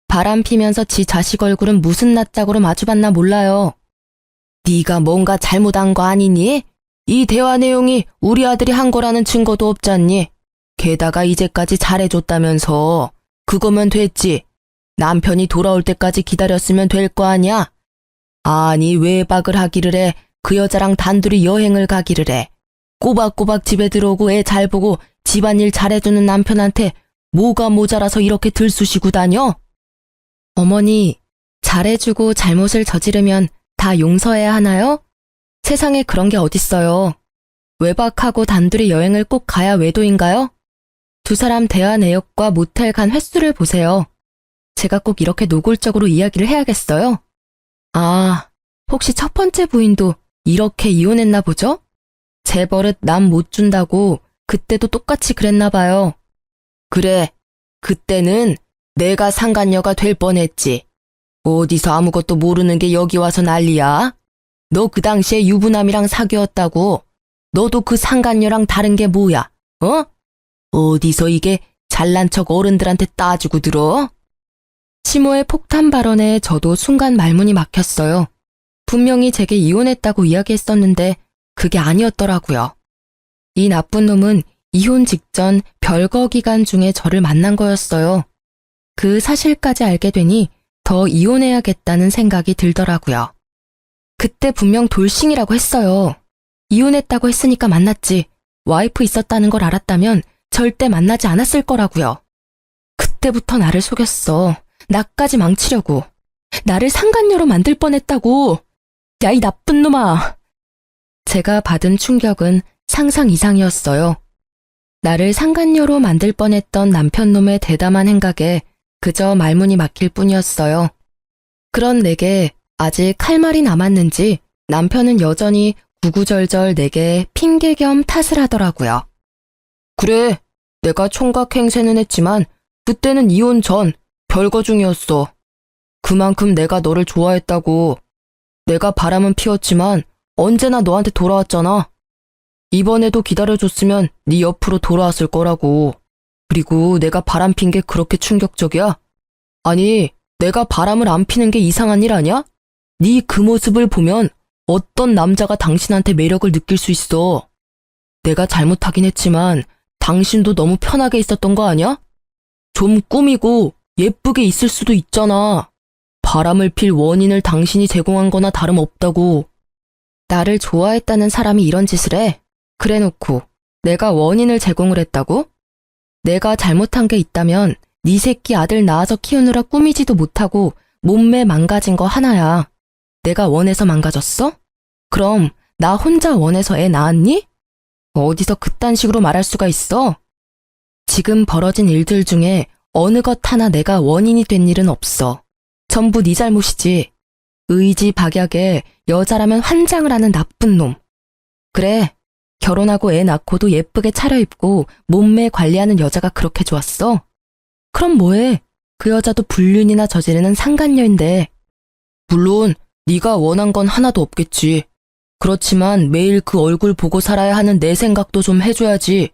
바람 피면서 지 자식 얼굴은 무슨 낯짝으로 마주봤나 몰라요. 네가 뭔가 잘못한 거 아니니? 이 대화 내용이 우리 아들이 한 거라는 증거도 없잖니? 게다가 이제까지 잘해줬다면서. 그거면 됐지. 남편이 돌아올 때까지 기다렸으면 될 거 아니야? 아니 외박을 하기를 해. 그 여자랑 단둘이 여행을 가기를 해. 꼬박꼬박 집에 들어오고 애 잘 보고 집안일 잘해주는 남편한테 뭐가 모자라서 이렇게 들쑤시고 다녀? 어머니, 잘해주고 잘못을 저지르면 다 용서해야 하나요? 세상에 그런 게 어딨어요. 외박하고 단둘이 여행을 꼭 가야 외도인가요? 두 사람 대화 내역과 모텔 간 횟수를 보세요. 제가 꼭 이렇게 노골적으로 이야기를 해야겠어요? 아, 혹시 첫 번째 부인도 이렇게 이혼했나 보죠? 제 버릇 남 못 준다고 그때도 똑같이 그랬나 봐요. 그래, 그때는 내가 상간녀가 될 뻔했지. 어디서 아무것도 모르는 게 여기 와서 난리야? 너 그 당시에 유부남이랑 사귀었다고. 너도 그 상간녀랑 다른 게 뭐야? 어? 어디서 이게 잘난 척 어른들한테 따지고 들어? 시모의 폭탄 발언에 저도 순간 말문이 막혔어요. 분명히 제게 이혼했다고 이야기했었는데 그게 아니었더라고요. 이 나쁜 놈은 이혼 직전 별거 기간 중에 저를 만난 거였어요. 그 사실까지 알게 되니 더 이혼해야겠다는 생각이 들더라고요. 그때 분명 돌싱이라고 했어요. 이혼했다고 했으니까 만났지. 와이프 있었다는 걸 알았다면 절대 만나지 않았을 거라고요. 그때부터 나를 속였어. 나까지 망치려고. 나를 상간녀로 만들 뻔했다고. 야, 이 나쁜 놈아. 제가 받은 충격은 상상 이상이었어요. 나를 상간녀로 만들 뻔했던 남편놈의 대담한 행각에 그저 말문이 막힐 뿐이었어요. 그런 내게 아직 할 말이 남았는지 남편은 여전히 구구절절 내게 핑계 겸 탓을 하더라고요. 그래, 내가 총각 행세는 했지만 그때는 이혼 전 별거 중이었어. 그만큼 내가 너를 좋아했다고. 내가 바람은 피웠지만 언제나 너한테 돌아왔잖아. 이번에도 기다려줬으면 네 옆으로 돌아왔을 거라고. 그리고 내가 바람 핀 게 그렇게 충격적이야? 아니, 내가 바람을 안 피는 게 이상한 일 아니야? 네 그 모습을 보면 어떤 남자가 당신한테 매력을 느낄 수 있어. 내가 잘못하긴 했지만 당신도 너무 편하게 있었던 거 아니야? 좀 꾸미고 예쁘게 있을 수도 있잖아. 바람을 필 원인을 당신이 제공한 거나 다름없다고. 나를 좋아했다는 사람이 이런 짓을 해? 그래놓고 내가 원인을 제공을 했다고? 내가 잘못한 게 있다면 네 새끼 아들 낳아서 키우느라 꾸미지도 못하고 몸매 망가진 거 하나야. 내가 원해서 망가졌어? 그럼 나 혼자 원해서 애 낳았니? 어디서 그딴 식으로 말할 수가 있어? 지금 벌어진 일들 중에 어느 것 하나 내가 원인이 된 일은 없어. 전부 네 잘못이지. 의지박약에 여자라면 환장을 하는 나쁜 놈. 그래, 결혼하고 애 낳고도 예쁘게 차려입고 몸매 관리하는 여자가 그렇게 좋았어? 그럼 뭐해? 그 여자도 불륜이나 저지르는 상간녀인데. 물론 네가 원한 건 하나도 없겠지. 그렇지만 매일 그 얼굴 보고 살아야 하는 내 생각도 좀 해줘야지.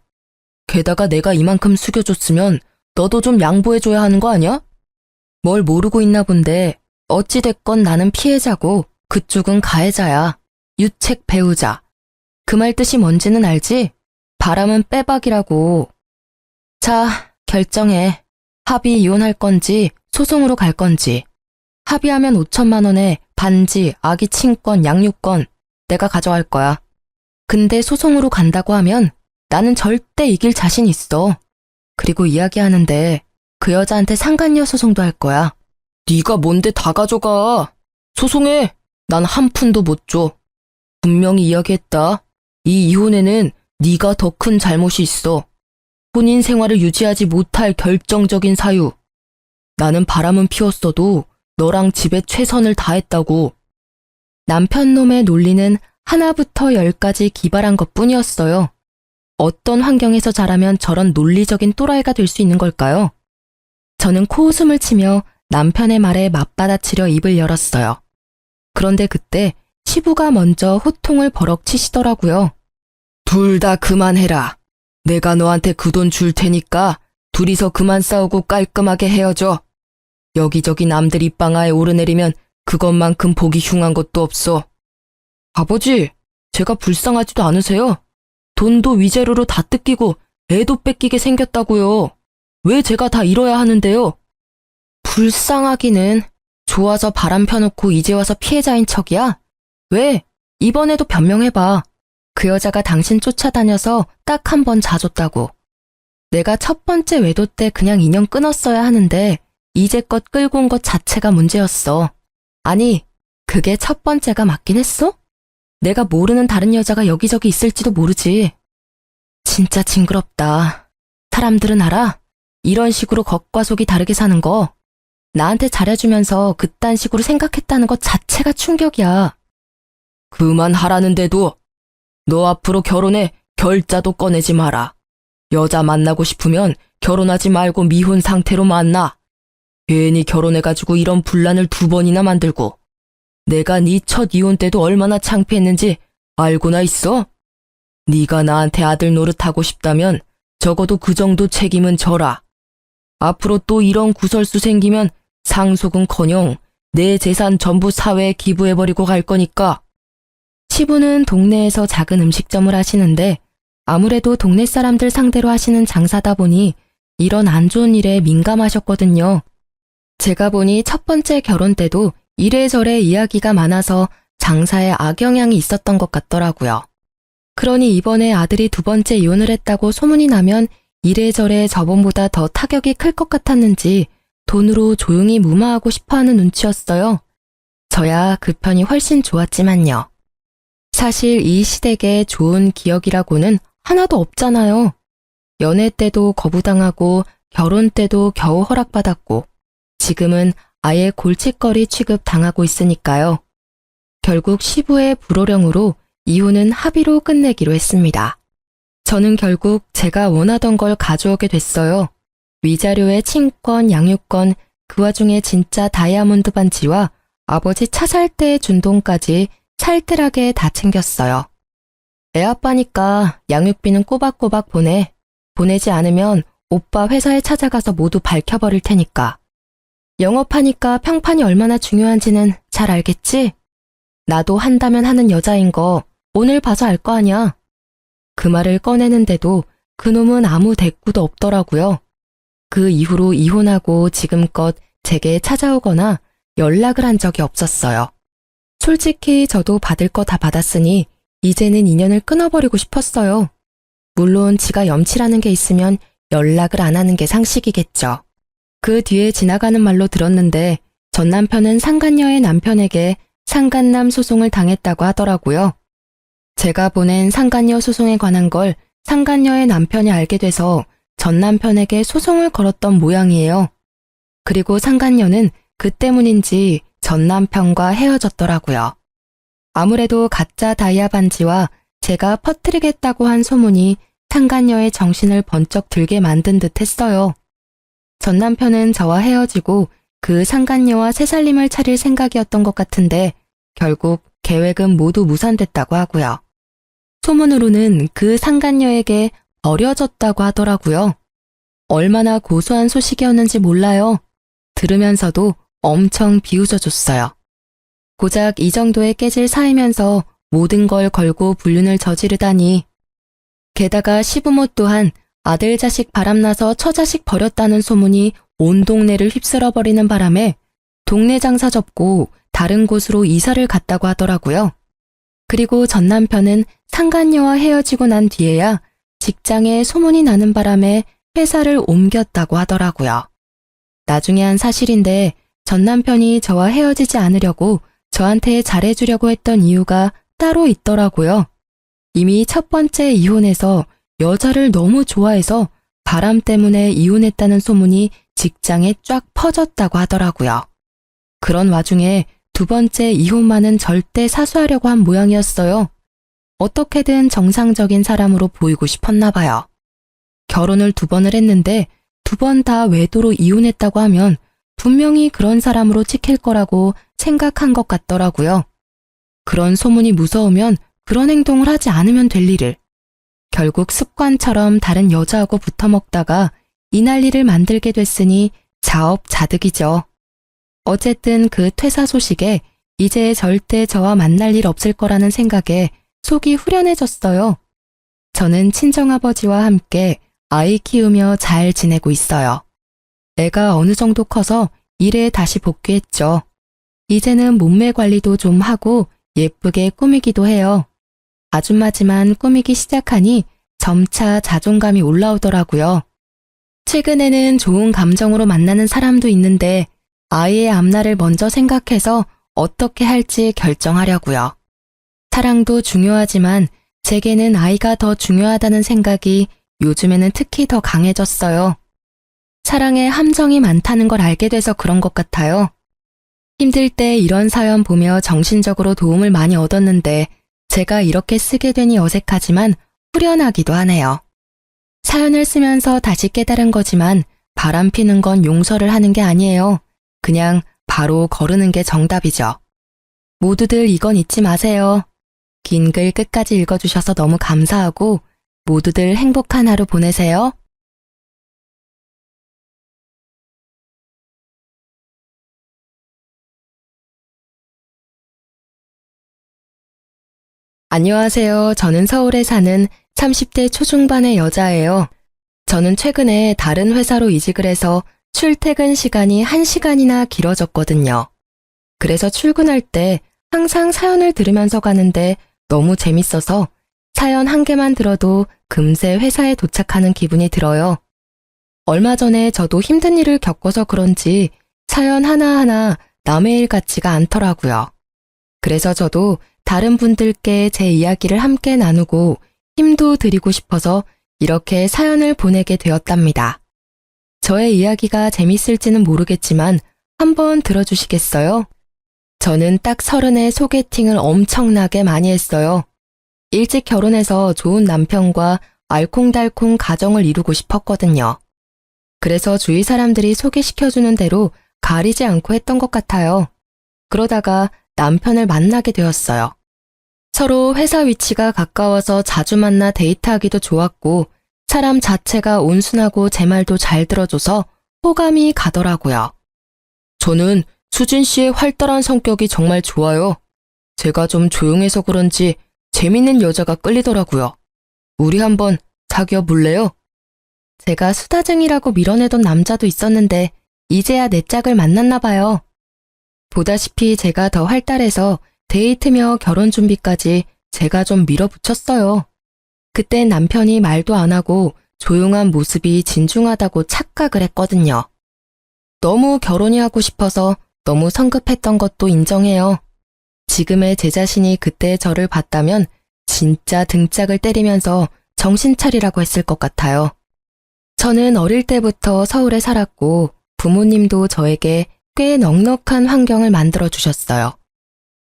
게다가 내가 이만큼 숙여줬으면 너도 좀 양보해줘야 하는 거 아니야? 뭘 모르고 있나 본데 어찌됐건 나는 피해자고 그쪽은 가해자야. 유책 배우자. 그 말 뜻이 뭔지는 알지? 바람은 빼박이라고. 자, 결정해. 합의 이혼할 건지 소송으로 갈 건지. 합의하면 5천만 원에 반지, 아기 친권, 양육권 내가 가져갈 거야. 근데 소송으로 간다고 하면 나는 절대 이길 자신 있어. 그리고 이야기하는데 그 여자한테 상간녀 소송도 할 거야. 네가 뭔데 다 가져가. 소송해. 난 한 푼도 못 줘. 분명히 이야기했다. 이 이혼에는 네가 더 큰 잘못이 있어. 혼인 생활을 유지하지 못할 결정적인 사유. 나는 바람은 피웠어도 너랑 집에 최선을 다했다고. 남편 놈의 논리는 하나부터 열까지 기발한 것뿐이었어요. 어떤 환경에서 자라면 저런 논리적인 또라이가 될 수 있는 걸까요? 저는 코웃음을 치며 남편의 말에 맞받아치려 입을 열었어요. 그런데 그때 시부가 먼저 호통을 버럭 치시더라고요. 둘 다 그만해라. 내가 너한테 그 돈 줄 테니까 둘이서 그만 싸우고 깔끔하게 헤어져. 여기저기 남들 입방아에 오르내리면 그것만큼 보기 흉한 것도 없어. 아버지, 제가 불쌍하지도 않으세요? 돈도 위자료로 다 뜯기고 애도 뺏기게 생겼다고요. 왜 제가 다 잃어야 하는데요? 불쌍하기는. 좋아서 바람 펴놓고 이제 와서 피해자인 척이야? 왜? 이번에도 변명해봐. 그 여자가 당신 쫓아다녀서 딱 한 번 자줬다고. 내가 첫 번째 외도 때 그냥 인연 끊었어야 하는데 이제껏 끌고 온 것 자체가 문제였어. 아니, 그게 첫 번째가 맞긴 했어? 내가 모르는 다른 여자가 여기저기 있을지도 모르지. 진짜 징그럽다. 사람들은 알아? 이런 식으로 겉과 속이 다르게 사는 거. 나한테 잘해주면서 그딴 식으로 생각했다는 것 자체가 충격이야. 그만하라는데도. 너 앞으로 결혼해 결자도 꺼내지 마라. 여자 만나고 싶으면 결혼하지 말고 미혼 상태로 만나. 괜히 결혼해가지고 이런 분란을 2번이나 만들고. 내가 네 첫 이혼 때도 얼마나 창피했는지 알고나 있어? 네가 나한테 아들 노릇하고 싶다면 적어도 그 정도 책임은 져라. 앞으로 또 이런 구설수 생기면 상속은커녕 내 재산 전부 사회에 기부해버리고 갈 거니까. 시부는 동네에서 작은 음식점을 하시는데 아무래도 동네 사람들 상대로 하시는 장사다 보니 이런 안 좋은 일에 민감하셨거든요. 제가 보니 첫 번째 결혼 때도 이래저래 이야기가 많아서 장사에 악영향이 있었던 것 같더라고요. 그러니 이번에 아들이 2번째 이혼을 했다고 소문이 나면 이래저래 저번보다 더 타격이 클 것 같았는지 돈으로 조용히 무마하고 싶어하는 눈치였어요. 저야 그 편이 훨씬 좋았지만요. 사실 이 시댁에 좋은 기억이라고는 하나도 없잖아요. 연애 때도 거부당하고 결혼 때도 겨우 허락받았고 지금은 아예 골칫거리 취급 당하고 있으니까요. 결국 시부의 불호령으로 이혼은 합의로 끝내기로 했습니다. 저는 결국 제가 원하던 걸 가져오게 됐어요. 위자료에 친권, 양육권, 그 와중에 진짜 다이아몬드 반지와 아버지 차 살 때 준 돈까지 찰뜰하게 다 챙겼어요. 애 아빠니까 양육비는 꼬박꼬박 보내. 보내지 않으면 오빠 회사에 찾아가서 모두 밝혀버릴 테니까. 영업하니까 평판이 얼마나 중요한지는 잘 알겠지? 나도 한다면 하는 여자인 거 오늘 봐서 알 거 아냐. 그 말을 꺼내는데도 그놈은 아무 대꾸도 없더라고요. 그 이후로 이혼하고 지금껏 제게 찾아오거나 연락을 한 적이 없었어요. 솔직히 저도 받을 거 다 받았으니 이제는 인연을 끊어버리고 싶었어요. 물론 지가 염치라는 게 있으면 연락을 안 하는 게 상식이겠죠. 그 뒤에 지나가는 말로 들었는데 전 남편은 상간녀의 남편에게 상간남 소송을 당했다고 하더라고요. 제가 보낸 상간녀 소송에 관한 걸 상간녀의 남편이 알게 돼서 전 남편에게 소송을 걸었던 모양이에요. 그리고 상간녀는 그 때문인지 전 남편과 헤어졌더라고요. 아무래도 가짜 다이아 반지와 제가 퍼뜨리겠다고 한 소문이 상간녀의 정신을 번쩍 들게 만든 듯 했어요. 전 남편은 저와 헤어지고 그 상간녀와 새살림을 차릴 생각이었던 것 같은데 결국 계획은 모두 무산됐다고 하고요. 소문으로는 그 상간녀에게 버려졌다고 하더라고요. 얼마나 고소한 소식이었는지 몰라요. 들으면서도 엄청 비웃어줬어요. 고작 이 정도에 깨질 사이면서 모든 걸 걸고 불륜을 저지르다니. 게다가 시부모 또한 아들 자식 바람나서 처자식 버렸다는 소문이 온 동네를 휩쓸어버리는 바람에 동네 장사 접고 다른 곳으로 이사를 갔다고 하더라고요. 그리고 전 남편은 상간녀와 헤어지고 난 뒤에야 직장에 소문이 나는 바람에 회사를 옮겼다고 하더라고요. 나중에 한 사실인데 전 남편이 저와 헤어지지 않으려고 저한테 잘해주려고 했던 이유가 따로 있더라고요. 이미 첫 번째 이혼에서 여자를 너무 좋아해서 바람 때문에 이혼했다는 소문이 직장에 쫙 퍼졌다고 하더라고요. 그런 와중에 두 번째 이혼만은 절대 사수하려고 한 모양이었어요. 어떻게든 정상적인 사람으로 보이고 싶었나 봐요. 결혼을 2번을 했는데 2번 다 외도로 이혼했다고 하면 분명히 그런 사람으로 찍힐 거라고 생각한 것 같더라고요. 그런 소문이 무서우면 그런 행동을 하지 않으면 될 일을. 결국 습관처럼 다른 여자하고 붙어먹다가 이 난리를 만들게 됐으니 자업자득이죠. 어쨌든 그 퇴사 소식에 이제 절대 저와 만날 일 없을 거라는 생각에 속이 후련해졌어요. 저는 친정아버지와 함께 아이 키우며 잘 지내고 있어요. 애가 어느 정도 커서 일에 다시 복귀했죠. 이제는 몸매 관리도 좀 하고 예쁘게 꾸미기도 해요. 아줌마지만 꾸미기 시작하니 점차 자존감이 올라오더라고요. 최근에는 좋은 감정으로 만나는 사람도 있는데 아이의 앞날을 먼저 생각해서 어떻게 할지 결정하려고요. 사랑도 중요하지만 제게는 아이가 더 중요하다는 생각이 요즘에는 특히 더 강해졌어요. 사랑에 함정이 많다는 걸 알게 돼서 그런 것 같아요. 힘들 때 이런 사연 보며 정신적으로 도움을 많이 얻었는데 제가 이렇게 쓰게 되니 어색하지만 후련하기도 하네요. 사연을 쓰면서 다시 깨달은 거지만 바람 피는 건 용서를 하는 게 아니에요. 그냥 바로 거르는 게 정답이죠. 모두들 이건 잊지 마세요. 긴 글 끝까지 읽어주셔서 너무 감사하고 모두들 행복한 하루 보내세요. 안녕하세요. 저는 서울에 사는 30대 초중반의 여자예요. 저는 최근에 다른 회사로 이직을 해서 출퇴근 시간이 1시간이나 길어졌거든요. 그래서 출근할 때 항상 사연을 들으면서 가는데 너무 재밌어서 사연 한 개만 들어도 금세 회사에 도착하는 기분이 들어요. 얼마 전에 저도 힘든 일을 겪어서 그런지 사연 하나하나 남의 일 같지가 않더라고요. 그래서 저도 다른 분들께 제 이야기를 함께 나누고 힘도 드리고 싶어서 이렇게 사연을 보내게 되었답니다. 저의 이야기가 재밌을지는 모르겠지만 한번 들어주시겠어요? 저는 딱 30에 소개팅을 엄청나게 많이 했어요. 일찍 결혼해서 좋은 남편과 알콩달콩 가정을 이루고 싶었거든요. 그래서 주위 사람들이 소개시켜주는 대로 가리지 않고 했던 것 같아요. 그러다가 남편을 만나게 되었어요. 서로 회사 위치가 가까워서 자주 만나 데이트하기도 좋았고 사람 자체가 온순하고 제 말도 잘 들어줘서 호감이 가더라고요. 저는 수진 씨의 활달한 성격이 정말 좋아요. 제가 좀 조용해서 그런지 재밌는 여자가 끌리더라고요. 우리 한번 사귀어 볼래요? 제가 수다쟁이라고 밀어내던 남자도 있었는데 이제야 내 짝을 만났나 봐요. 보다시피 제가 더 활달해서 데이트며 결혼 준비까지 제가 좀 밀어붙였어요. 그땐 남편이 말도 안 하고 조용한 모습이 진중하다고 착각을 했거든요. 너무 결혼이 하고 싶어서 너무 성급했던 것도 인정해요. 지금의 제 자신이 그때 저를 봤다면 진짜 등짝을 때리면서 정신 차리라고 했을 것 같아요. 저는 어릴 때부터 서울에 살았고 부모님도 저에게 꽤 넉넉한 환경을 만들어 주셨어요.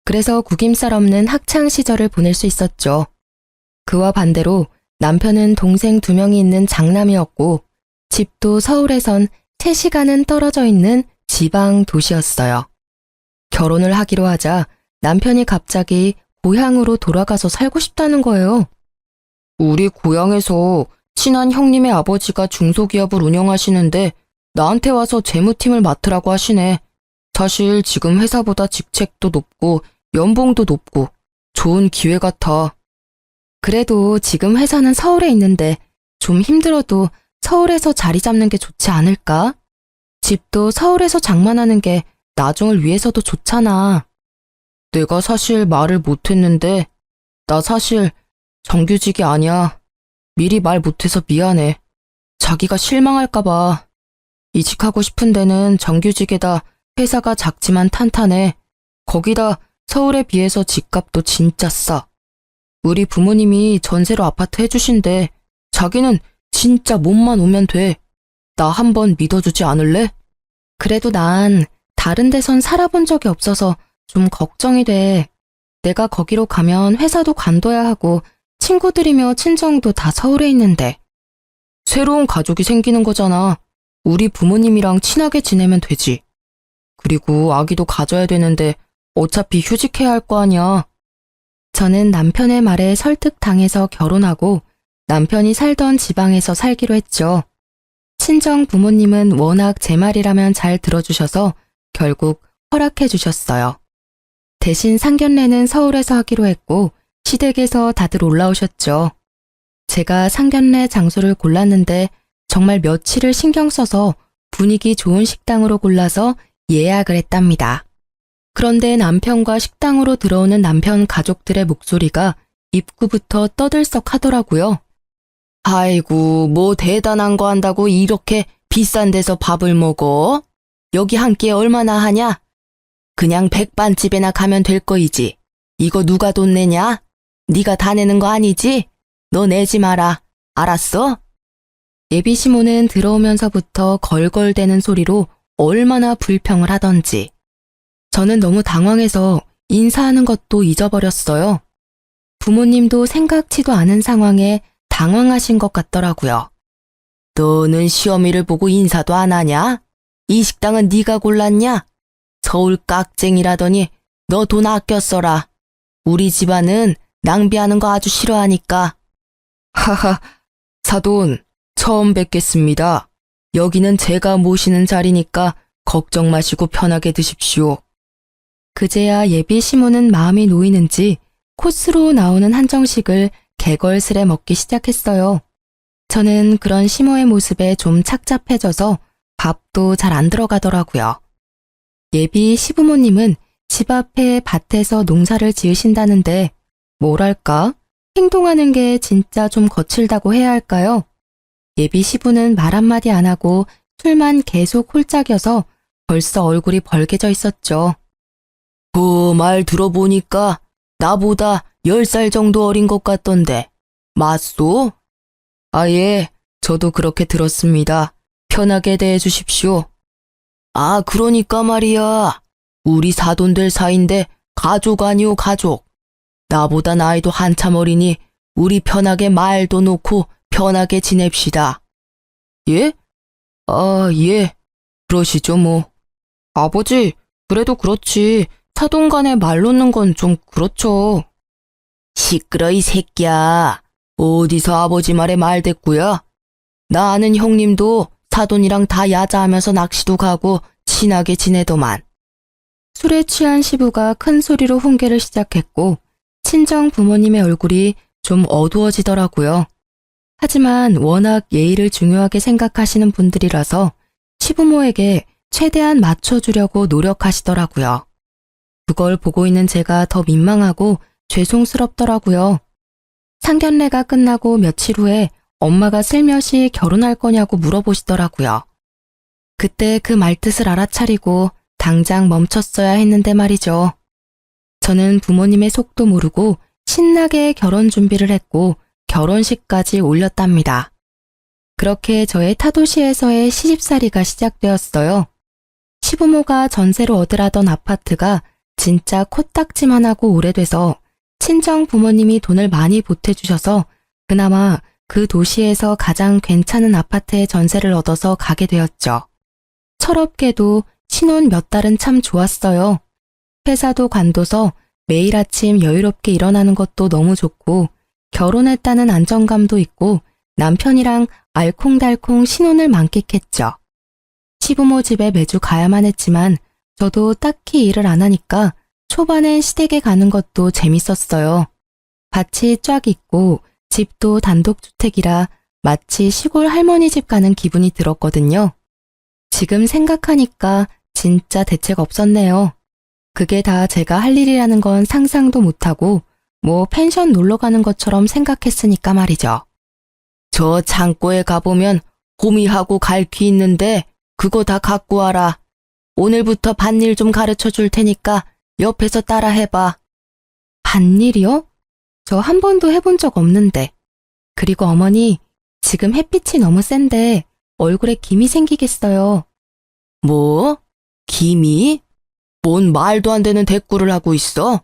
그래서 구김살 없는 학창 시절을 보낼 수 있었죠. 그와 반대로 남편은 동생 2명이 있는 장남이었고 집도 서울에선 3시간은 떨어져 있는 지방 도시였어요. 결혼을 하기로 하자 남편이 갑자기 고향으로 돌아가서 살고 싶다는 거예요. 우리 고향에서 친한 형님의 아버지가 중소기업을 운영하시는데 나한테 와서 재무팀을 맡으라고 하시네. 사실 지금 회사보다 직책도 높고 연봉도 높고 좋은 기회 같아. 그래도 지금 회사는 서울에 있는데 좀 힘들어도 서울에서 자리 잡는 게 좋지 않을까? 집도 서울에서 장만하는 게 나중을 위해서도 좋잖아. 내가 사실 말을 못했는데 나 사실 정규직이 아니야. 미리 말 못해서 미안해. 자기가 실망할까 봐. 이직하고 싶은 데는 정규직에다 회사가 작지만 탄탄해. 거기다 서울에 비해서 집값도 진짜 싸. 우리 부모님이 전세로 아파트 해주신대. 자기는 진짜 몸만 오면 돼. 나 한번 믿어주지 않을래? 그래도 난 다른 데선 살아본 적이 없어서 좀 걱정이 돼. 내가 거기로 가면 회사도 관둬야 하고 친구들이며 친정도 다 서울에 있는데. 새로운 가족이 생기는 거잖아. 우리 부모님이랑 친하게 지내면 되지. 그리고 아기도 가져야 되는데 어차피 휴직해야 할 거 아니야. 저는 남편의 말에 설득당해서 결혼하고 남편이 살던 지방에서 살기로 했죠. 친정 부모님은 워낙 제 말이라면 잘 들어주셔서 결국 허락해 주셨어요. 대신 상견례는 서울에서 하기로 했고 시댁에서 다들 올라오셨죠. 제가 상견례 장소를 골랐는데 정말 며칠을 신경 써서 분위기 좋은 식당으로 골라서 예약을 했답니다. 그런데 남편과 식당으로 들어오는 남편 가족들의 목소리가 입구부터 떠들썩 하더라고요. 아이고, 뭐 대단한 거 한다고 이렇게 비싼 데서 밥을 먹어? 여기 한 끼에 얼마나 하냐? 그냥 백반집에나 가면 될 거이지. 이거 누가 돈 내냐? 네가 다 내는 거 아니지? 너 내지 마라. 알았어? 예비 시모는 들어오면서부터 걸걸대는 소리로 얼마나 불평을 하던지. 저는 너무 당황해서 인사하는 것도 잊어버렸어요. 부모님도 생각지도 않은 상황에 당황하신 것 같더라고요. 너는 시어미를 보고 인사도 안 하냐? 이 식당은 네가 골랐냐? 서울 깍쟁이라더니 너 돈 아껴 써라. 우리 집안은 낭비하는 거 아주 싫어하니까. 하하, 사돈, 처음 뵙겠습니다. 여기는 제가 모시는 자리니까 걱정 마시고 편하게 드십시오. 그제야 예비 시모는 마음이 놓이는지 코스로 나오는 한정식을 개걸스레 먹기 시작했어요. 저는 그런 시모의 모습에 좀 착잡해져서 밥도 잘 안 들어가더라고요. 예비 시부모님은 집 앞에 밭에서 농사를 지으신다는데 뭐랄까? 행동하는 게 진짜 좀 거칠다고 해야 할까요? 예비 시부는 말 한마디 안 하고 술만 계속 홀짝여서 벌써 얼굴이 벌개져 있었죠. 그 말 들어보니까 나보다 10살 정도 어린 것 같던데 맞소? 예, 저도 그렇게 들었습니다. 편하게 대해 주십시오. 그러니까 말이야. 우리 사돈들 사이인데 가족 아니오 가족. 나보다 나이도 한참 어리니 우리 편하게 말도 놓고 편하게 지냅시다. 예? 예. 그러시죠 뭐. 아버지, 그래도 그렇지. 사돈 간에 말 놓는 건 좀 그렇죠. 시끄러 이 새끼야. 어디서 아버지 말에 말 대꾸야? 나 아는 형님도 사돈이랑 다 야자하면서 낚시도 가고 친하게 지내더만. 술에 취한 시부가 큰 소리로 훈계를 시작했고 친정 부모님의 얼굴이 좀 어두워지더라고요. 하지만 워낙 예의를 중요하게 생각하시는 분들이라서 시부모에게 최대한 맞춰주려고 노력하시더라고요. 그걸 보고 있는 제가 더 민망하고 죄송스럽더라고요. 상견례가 끝나고 며칠 후에 엄마가 슬며시 결혼할 거냐고 물어보시더라고요. 그때 그 말뜻을 알아차리고 당장 멈췄어야 했는데 말이죠. 저는 부모님의 속도 모르고 신나게 결혼 준비를 했고 결혼식까지 올렸답니다. 그렇게 저의 타도시에서의 시집살이가 시작되었어요. 시부모가 전세로 얻으라던 아파트가 진짜 코딱지만하고 오래돼서 친정 부모님이 돈을 많이 보태주셔서 그나마 그 도시에서 가장 괜찮은 아파트에 전세를 얻어서 가게 되었죠. 철없게도 신혼 몇 달은 참 좋았어요. 회사도 관둬서 매일 아침 여유롭게 일어나는 것도 너무 좋고 결혼했다는 안정감도 있고 남편이랑 알콩달콩 신혼을 만끽했죠. 시부모 집에 매주 가야만 했지만 저도 딱히 일을 안 하니까 초반엔 시댁에 가는 것도 재밌었어요. 밭이 쫙 있고 집도 단독주택이라 마치 시골 할머니 집 가는 기분이 들었거든요. 지금 생각하니까 진짜 대책 없었네요. 그게 다 제가 할 일이라는 건 상상도 못하고 뭐 펜션 놀러 가는 것처럼 생각했으니까 말이죠. 저 창고에 가보면 호미하고 갈퀴 있는데 그거 다 갖고 와라. 오늘부터 밭일 좀 가르쳐 줄 테니까 옆에서 따라 해봐. 밭일이요? 저 한 번도 해본 적 없는데. 그리고 어머니, 지금 햇빛이 너무 센데 얼굴에 김이 생기겠어요. 뭐? 김이? 뭔 말도 안 되는 대꾸를 하고 있어?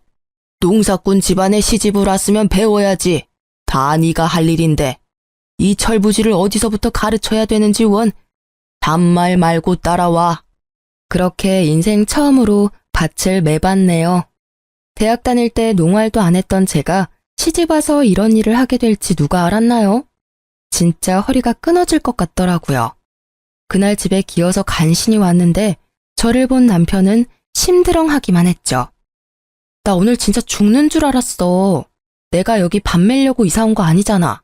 농사꾼 집안에 시집을 왔으면 배워야지. 다 네가 할 일인데. 이 철부지를 어디서부터 가르쳐야 되는지 원. 반말 말고 따라와. 그렇게 인생 처음으로 밭을 매봤네요. 대학 다닐 때 농활도 안 했던 제가 시집 와서 이런 일을 하게 될지 누가 알았나요? 진짜 허리가 끊어질 것 같더라고요. 그날 집에 기어서 간신히 왔는데 저를 본 남편은 심드렁하기만 했죠. 나 오늘 진짜 죽는 줄 알았어. 내가 여기 밥 매려고 이사 온 거 아니잖아.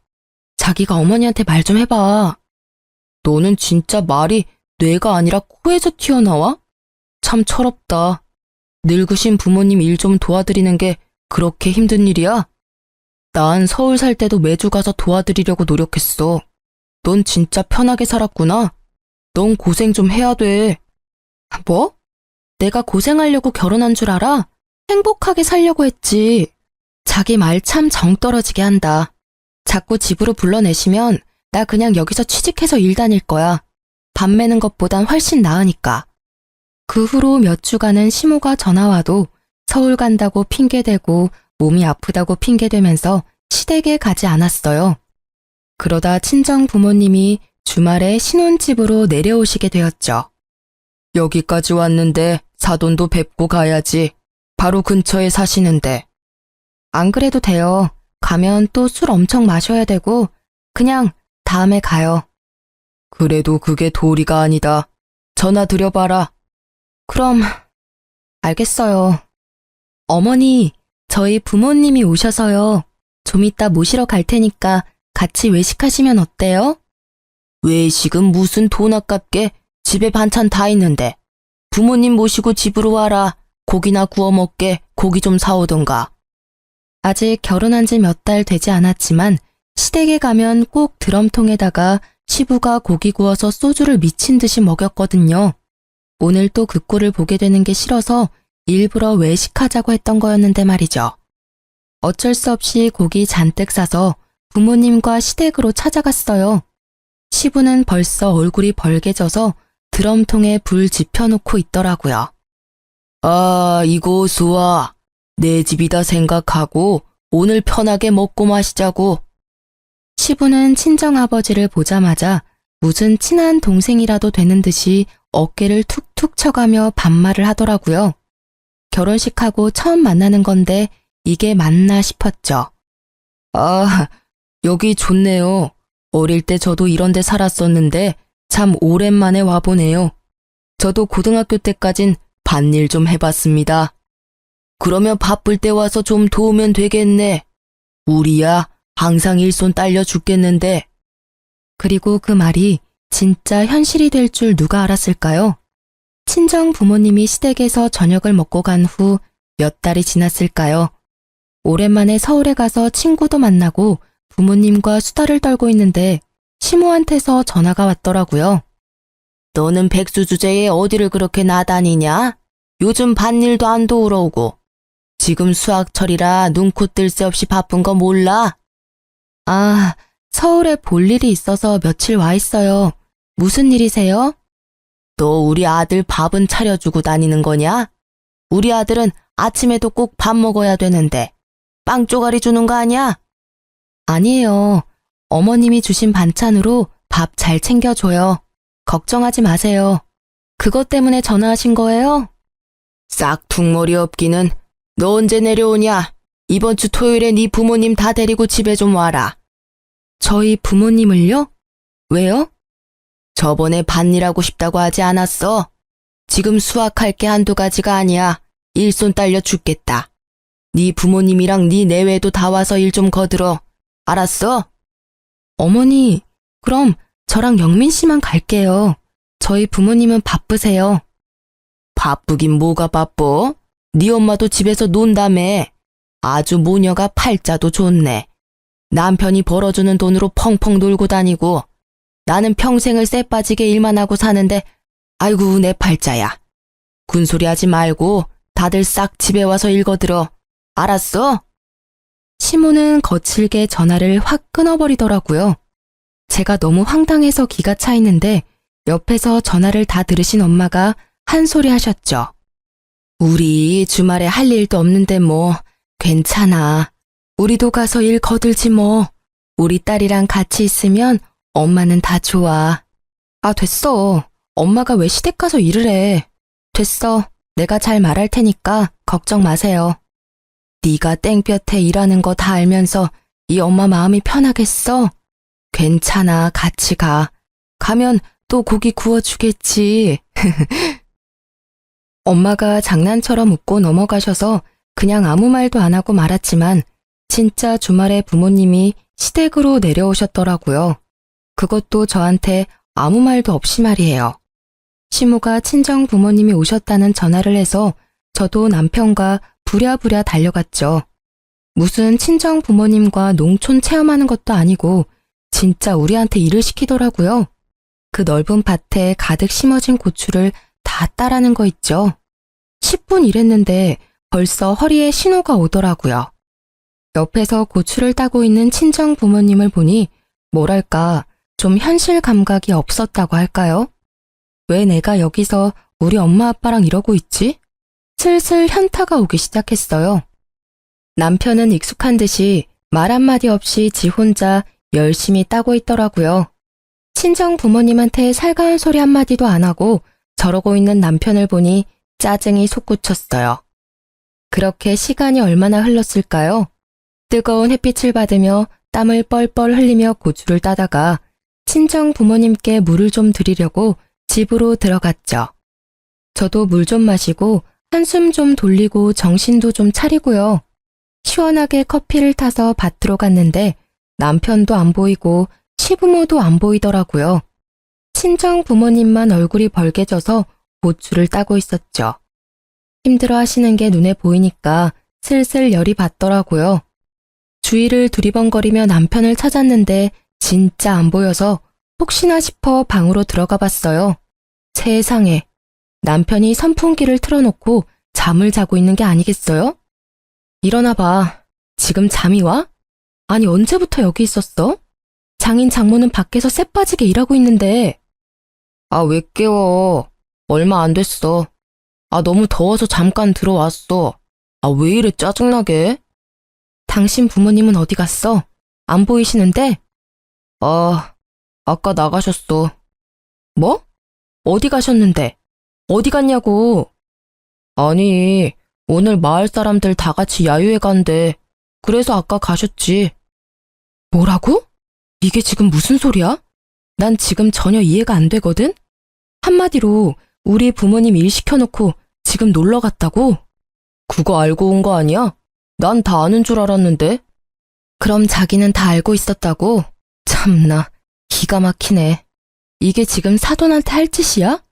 자기가 어머니한테 말 좀 해봐. 너는 진짜 말이 뇌가 아니라 코에서 튀어나와? 참 철없다. 늙으신 부모님 일 좀 도와드리는 게 그렇게 힘든 일이야? 난 서울 살 때도 매주 가서 도와드리려고 노력했어. 넌 진짜 편하게 살았구나. 넌 고생 좀 해야 돼. 뭐? 내가 고생하려고 결혼한 줄 알아? 행복하게 살려고 했지. 자기 말 참 정 떨어지게 한다. 자꾸 집으로 불러내시면 나 그냥 여기서 취직해서 일 다닐 거야. 밥 매는 것보단 훨씬 나으니까. 그 후로 몇 주간은 시모가 전화와도 서울 간다고 핑계대고 몸이 아프다고 핑계대면서 시댁에 가지 않았어요. 그러다 친정 부모님이 주말에 신혼집으로 내려오시게 되었죠. 여기까지 왔는데 사돈도 뵙고 가야지. 바로 근처에 사시는데. 안 그래도 돼요. 가면 또 술 엄청 마셔야 되고 그냥 다음에 가요. 그래도 그게 도리가 아니다. 전화 드려봐라. 그럼 알겠어요. 어머니, 저희 부모님이 오셔서요. 좀 이따 모시러 갈 테니까 같이 외식하시면 어때요? 외식은 무슨 돈 아깝게 집에 반찬 다 있는데. 부모님 모시고 집으로 와라. 고기나 구워 먹게 고기 좀 사오던가. 아직 결혼한 지 몇 달 되지 않았지만 시댁에 가면 꼭 드럼통에다가 시부가 고기 구워서 소주를 미친 듯이 먹였거든요. 오늘 또 그 꼴을 보게 되는 게 싫어서 일부러 외식하자고 했던 거였는데 말이죠. 어쩔 수 없이 고기 잔뜩 사서 부모님과 시댁으로 찾아갔어요. 시부는 벌써 얼굴이 벌개져서 드럼통에 불 지펴놓고 있더라고요. 아, 이거 수아. 내 집이다 생각하고 오늘 편하게 먹고 마시자고. 시부는 친정아버지를 보자마자 무슨 친한 동생이라도 되는 듯이 어깨를 툭툭 쳐가며 반말을 하더라고요. 결혼식하고 처음 만나는 건데 이게 맞나 싶었죠. 아, 여기 좋네요. 어릴 때 저도 이런 데 살았었는데 참 오랜만에 와보네요. 저도 고등학교 때까진 밭일 좀 해봤습니다. 그러면 바쁠 때 와서 좀 도우면 되겠네. 우리야 항상 일손 딸려 죽겠는데. 그리고 그 말이 진짜 현실이 될 줄 누가 알았을까요? 친정 부모님이 시댁에서 저녁을 먹고 간 후 몇 달이 지났을까요? 오랜만에 서울에 가서 친구도 만나고 부모님과 수다를 떨고 있는데 시모한테서 전화가 왔더라고요. 너는 백수 주제에 어디를 그렇게 나다니냐? 요즘 밭일도 안 도우러 오고. 지금 수학철이라 눈코 뜰 새 없이 바쁜 거 몰라? 아, 서울에 볼 일이 있어서 며칠 와 있어요. 무슨 일이세요? 너 우리 아들 밥은 차려주고 다니는 거냐? 우리 아들은 아침에도 꼭 밥 먹어야 되는데 빵 쪼가리 주는 거 아니야? 아니에요. 어머님이 주신 반찬으로 밥 잘 챙겨줘요. 걱정하지 마세요. 그것 때문에 전화하신 거예요? 싹퉁머리 없기는. 너 언제 내려오냐? 이번 주 토요일에 네 부모님 다 데리고 집에 좀 와라. 저희 부모님을요? 왜요? 저번에 밭일하고 싶다고 하지 않았어? 지금 수확할 게 한두 가지가 아니야. 일손 딸려 죽겠다. 네 부모님이랑 네 내외도 다 와서 일 좀 거들어. 알았어? 어머니, 그럼 저랑 영민 씨만 갈게요. 저희 부모님은 바쁘세요. 바쁘긴 뭐가 바빠? 네 엄마도 집에서 논다며. 아주 모녀가 팔자도 좋네. 남편이 벌어주는 돈으로 펑펑 놀고 다니고 나는 평생을 쎄 빠지게 일만 하고 사는데 아이고 내 팔자야. 군소리 하지 말고 다들 싹 집에 와서 읽어들어. 알았어? 시모는 거칠게 전화를 확 끊어버리더라고요. 제가 너무 황당해서 기가 차 있는데 옆에서 전화를 다 들으신 엄마가 한 소리 하셨죠. 우리 주말에 할 일도 없는데 뭐 괜찮아. 우리도 가서 일 거들지 뭐. 우리 딸이랑 같이 있으면 엄마는 다 좋아. 아 됐어. 엄마가 왜 시댁 가서 일을 해. 됐어. 내가 잘 말할 테니까 걱정 마세요. 네가 땡볕에 일하는 거 다 알면서 이 엄마 마음이 편하겠어? 괜찮아. 같이 가. 가면 또 고기 구워주겠지. 엄마가 장난처럼 웃고 넘어가셔서 그냥 아무 말도 안 하고 말았지만 진짜 주말에 부모님이 시댁으로 내려오셨더라고요. 그것도 저한테 아무 말도 없이 말이에요. 시모가 친정 부모님이 오셨다는 전화를 해서 저도 남편과 부랴부랴 달려갔죠. 무슨 친정 부모님과 농촌 체험하는 것도 아니고 진짜 우리한테 일을 시키더라고요. 그 넓은 밭에 가득 심어진 고추를 다 따라는 거 있죠. 10분 일했는데 벌써 허리에 신호가 오더라고요. 옆에서 고추를 따고 있는 친정 부모님을 보니 뭐랄까 좀 현실 감각이 없었다고 할까요? 왜 내가 여기서 우리 엄마 아빠랑 이러고 있지? 슬슬 현타가 오기 시작했어요. 남편은 익숙한 듯이 말 한마디 없이 지 혼자 열심히 따고 있더라고요. 친정 부모님한테 살가운 소리 한마디도 안 하고 저러고 있는 남편을 보니 짜증이 솟구쳤어요. 그렇게 시간이 얼마나 흘렀을까요? 뜨거운 햇빛을 받으며 땀을 뻘뻘 흘리며 고추를 따다가 친정 부모님께 물을 좀 드리려고 집으로 들어갔죠. 저도 물 좀 마시고 한숨 좀 돌리고 정신도 좀 차리고요. 시원하게 커피를 타서 밭으로 갔는데 남편도 안 보이고 시부모도 안 보이더라고요. 친정 부모님만 얼굴이 벌개져서 고추를 따고 있었죠. 힘들어 하시는 게 눈에 보이니까 슬슬 열이 받더라고요. 주위를 두리번거리며 남편을 찾았는데 진짜 안 보여서 혹시나 싶어 방으로 들어가 봤어요. 세상에, 남편이 선풍기를 틀어놓고 잠을 자고 있는 게 아니겠어요? 일어나 봐. 지금 잠이 와? 아니 언제부터 여기 있었어? 장인 장모는 밖에서 쎄 빠지게 일하고 있는데. 아, 왜 깨워? 얼마 안 됐어. 아, 너무 더워서 잠깐 들어왔어. 아, 왜 이래 짜증나게? 당신 부모님은 어디 갔어? 안 보이시는데? 아, 아까 나가셨어. 뭐? 어디 가셨는데? 어디 갔냐고? 아니, 오늘 마을 사람들 다 같이 야유회 간대. 그래서 아까 가셨지. 뭐라고? 이게 지금 무슨 소리야? 난 지금 전혀 이해가 안 되거든? 한마디로 우리 부모님 일 시켜놓고 지금 놀러 갔다고? 그거 알고 온 거 아니야? 난 다 아는 줄 알았는데. 그럼 자기는 다 알고 있었다고? 참나, 기가 막히네. 이게 지금 사돈한테 할 짓이야?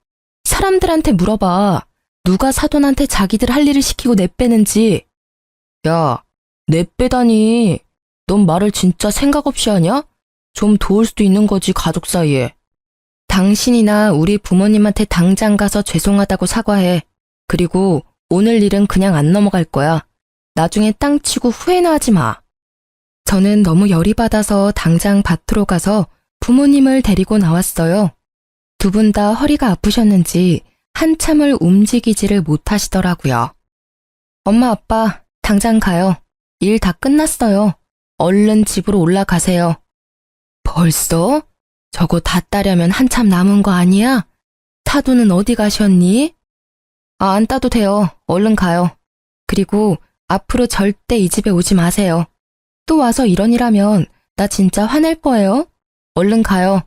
사람들한테 물어봐. 누가 사돈한테 자기들 할 일을 시키고 내빼는지. 야, 내빼다니. 넌 말을 진짜 생각 없이 하냐? 좀 도울 수도 있는 거지, 가족 사이에. 당신이나 우리 부모님한테 당장 가서 죄송하다고 사과해. 그리고 오늘 일은 그냥 안 넘어갈 거야. 나중에 땅 치고 후회나 하지 마. 저는 너무 열이 받아서 당장 밭으로 가서 부모님을 데리고 나왔어요. 두 분 다 허리가 아프셨는지 한참을 움직이지를 못하시더라고요. 엄마, 아빠, 당장 가요. 일 다 끝났어요. 얼른 집으로 올라가세요. 벌써? 저거 다 따려면 한참 남은 거 아니야? 타두는 어디 가셨니? 안 따도 돼요. 얼른 가요. 그리고 앞으로 절대 이 집에 오지 마세요. 또 와서 이런 일 하면 나 진짜 화낼 거예요. 얼른 가요.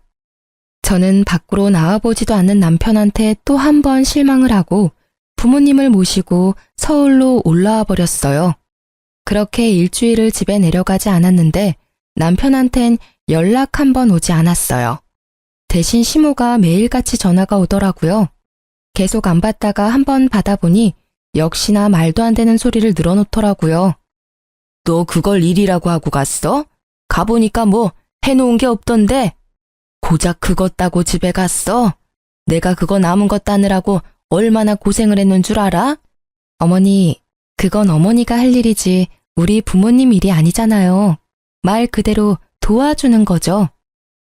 저는 밖으로 나와보지도 않는 남편한테 또 한 번 실망을 하고 부모님을 모시고 서울로 올라와 버렸어요. 그렇게 일주일을 집에 내려가지 않았는데 남편한텐 연락 한 번 오지 않았어요. 대신 시모가 매일같이 전화가 오더라고요. 계속 안 받다가 한 번 받아보니 역시나 말도 안 되는 소리를 늘어놓더라고요. 너 그걸 일이라고 하고 갔어? 가보니까 뭐 해놓은 게 없던데? 고작 그것 따고 집에 갔어? 내가 그거 남은 것 따느라고 얼마나 고생을 했는 줄 알아? 어머니, 그건 어머니가 할 일이지 우리 부모님 일이 아니잖아요. 말 그대로 도와주는 거죠.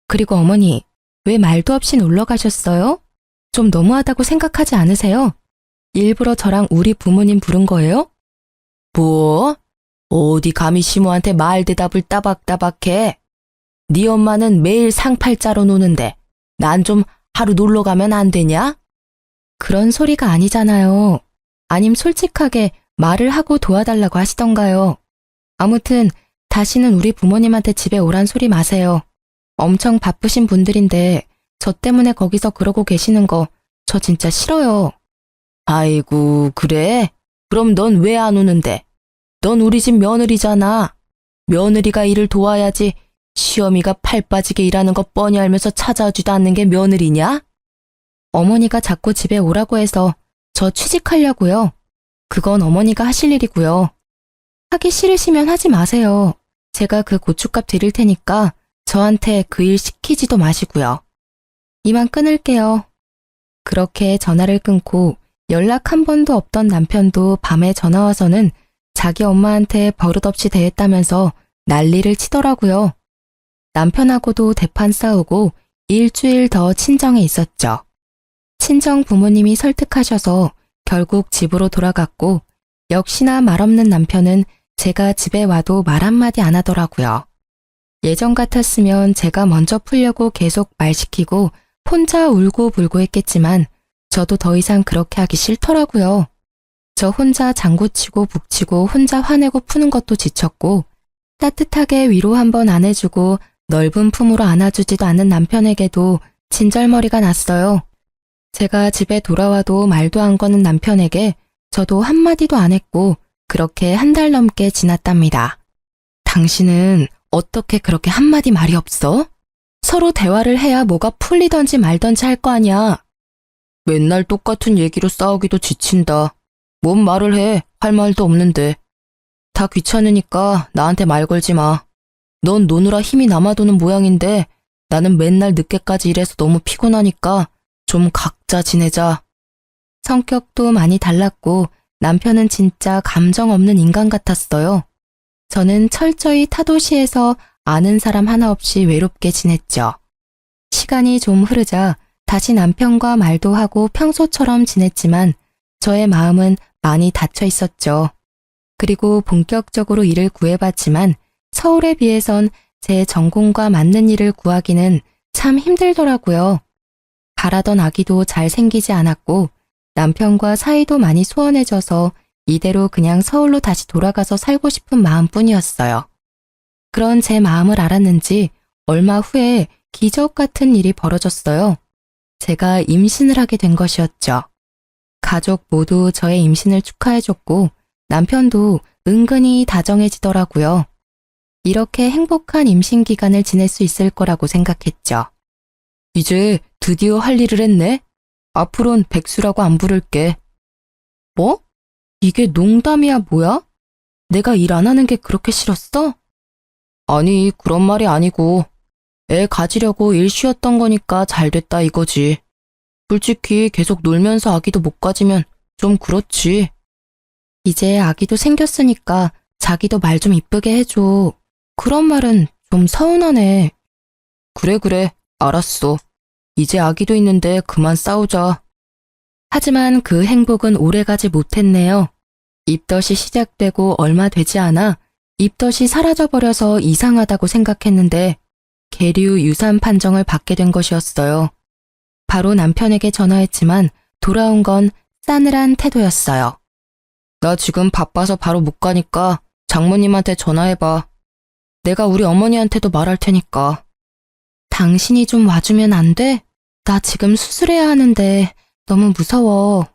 그리고 어머니, 왜 말도 없이 놀러 가셨어요? 좀 너무하다고 생각하지 않으세요? 일부러 저랑 우리 부모님 부른 거예요? 뭐? 어디 감히 시모한테 말 대답을 따박따박해? 네 엄마는 매일 상팔자로 노는데 난 좀 하루 놀러 가면 안 되냐? 그런 소리가 아니잖아요. 아님 솔직하게 말을 하고 도와달라고 하시던가요. 아무튼 다시는 우리 부모님한테 집에 오란 소리 마세요. 엄청 바쁘신 분들인데 저 때문에 거기서 그러고 계시는 거 저 진짜 싫어요. 아이고, 그래? 그럼 넌 왜 안 오는데? 넌 우리 집 며느리잖아. 며느리가 일을 도와야지 시어미가 팔 빠지게 일하는 거 뻔히 알면서 찾아오지도 않는 게 며느리냐? 어머니가 자꾸 집에 오라고 해서 저 취직하려고요. 그건 어머니가 하실 일이고요. 하기 싫으시면 하지 마세요. 제가 그 고춧값 드릴 테니까 저한테 그 일 시키지도 마시고요. 이만 끊을게요. 그렇게 전화를 끊고 연락 한 번도 없던 남편도 밤에 전화 와서는 자기 엄마한테 버릇없이 대했다면서 난리를 치더라고요. 남편하고도 대판 싸우고 일주일 더 친정에 있었죠. 친정 부모님이 설득하셔서 결국 집으로 돌아갔고 역시나 말없는 남편은 제가 집에 와도 말 한마디 안 하더라고요. 예전 같았으면 제가 먼저 풀려고 계속 말 시키고 혼자 울고 불고 했겠지만 저도 더 이상 그렇게 하기 싫더라고요. 저 혼자 장구치고 북치고 혼자 화내고 푸는 것도 지쳤고 따뜻하게 위로 한번 안 해주고 넓은 품으로 안아주지도 않는 남편에게도 진절머리가 났어요. 제가 집에 돌아와도 말도 안 거는 남편에게 저도 한마디도 안 했고 그렇게 한 달 넘게 지났답니다. 당신은 어떻게 그렇게 한마디 말이 없어? 서로 대화를 해야 뭐가 풀리던지 말던지 할 거 아니야. 맨날 똑같은 얘기로 싸우기도 지친다. 뭔 말을 해? 할 말도 없는데. 다 귀찮으니까 나한테 말 걸지 마. 넌 노느라 힘이 남아도는 모양인데 나는 맨날 늦게까지 일해서 너무 피곤하니까 좀 각자 지내자. 성격도 많이 달랐고 남편은 진짜 감정 없는 인간 같았어요. 저는 철저히 타도시에서 아는 사람 하나 없이 외롭게 지냈죠. 시간이 좀 흐르자 다시 남편과 말도 하고 평소처럼 지냈지만 저의 마음은 많이 닫혀 있었죠. 그리고 본격적으로 일을 구해봤지만 서울에 비해선 제 전공과 맞는 일을 구하기는 참 힘들더라고요. 바라던 아기도 잘 생기지 않았고 남편과 사이도 많이 소원해져서 이대로 그냥 서울로 다시 돌아가서 살고 싶은 마음뿐이었어요. 그런 제 마음을 알았는지 얼마 후에 기적 같은 일이 벌어졌어요. 제가 임신을 하게 된 것이었죠. 가족 모두 저의 임신을 축하해줬고 남편도 은근히 다정해지더라고요. 이렇게 행복한 임신 기간을 지낼 수 있을 거라고 생각했죠. 이제 드디어 할 일을 했네. 앞으론 백수라고 안 부를게. 뭐? 이게 농담이야 뭐야? 내가 일 안 하는 게 그렇게 싫었어? 아니, 그런 말이 아니고 애 가지려고 일 쉬었던 거니까 잘 됐다 이거지. 솔직히 계속 놀면서 아기도 못 가지면 좀 그렇지. 이제 아기도 생겼으니까 자기도 말 좀 이쁘게 해줘. 그런 말은 좀 서운하네. 그래, 알았어. 이제 아기도 있는데 그만 싸우자. 하지만 그 행복은 오래가지 못했네요. 입덧이 시작되고 얼마 되지 않아 입덧이 사라져버려서 이상하다고 생각했는데 계류 유산 판정을 받게 된 것이었어요. 바로 남편에게 전화했지만 돌아온 건 싸늘한 태도였어요. 나 지금 바빠서 바로 못 가니까 장모님한테 전화해봐. 내가 우리 어머니한테도 말할 테니까. 당신이 좀 와주면 안 돼? 나 지금 수술해야 하는데 너무 무서워.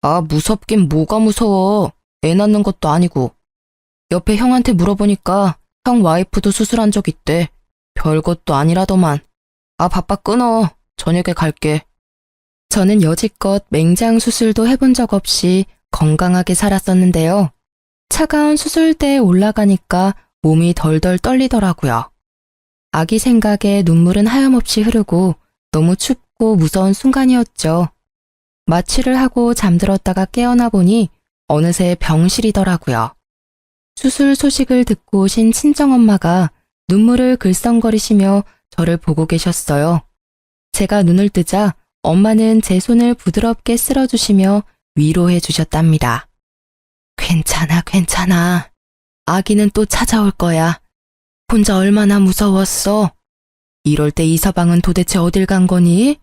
아, 무섭긴 뭐가 무서워. 애 낳는 것도 아니고. 옆에 형한테 물어보니까 형 와이프도 수술한 적 있대. 별것도 아니라더만. 아, 바빠 끊어. 저녁에 갈게. 저는 여지껏 맹장 수술도 해본 적 없이 건강하게 살았었는데요. 차가운 수술대에 올라가니까 몸이 덜덜 떨리더라고요. 아기 생각에 눈물은 하염없이 흐르고 너무 춥고 무서운 순간이었죠. 마취를 하고 잠들었다가 깨어나 보니 어느새 병실이더라고요. 수술 소식을 듣고 오신 친정엄마가 눈물을 글썽거리시며 저를 보고 계셨어요. 제가 눈을 뜨자 엄마는 제 손을 부드럽게 쓸어주시며 위로해 주셨답니다. 괜찮아. 아기는 또 찾아올 거야. 혼자 얼마나 무서웠어. 이럴 때 이 서방은 도대체 어딜 간 거니?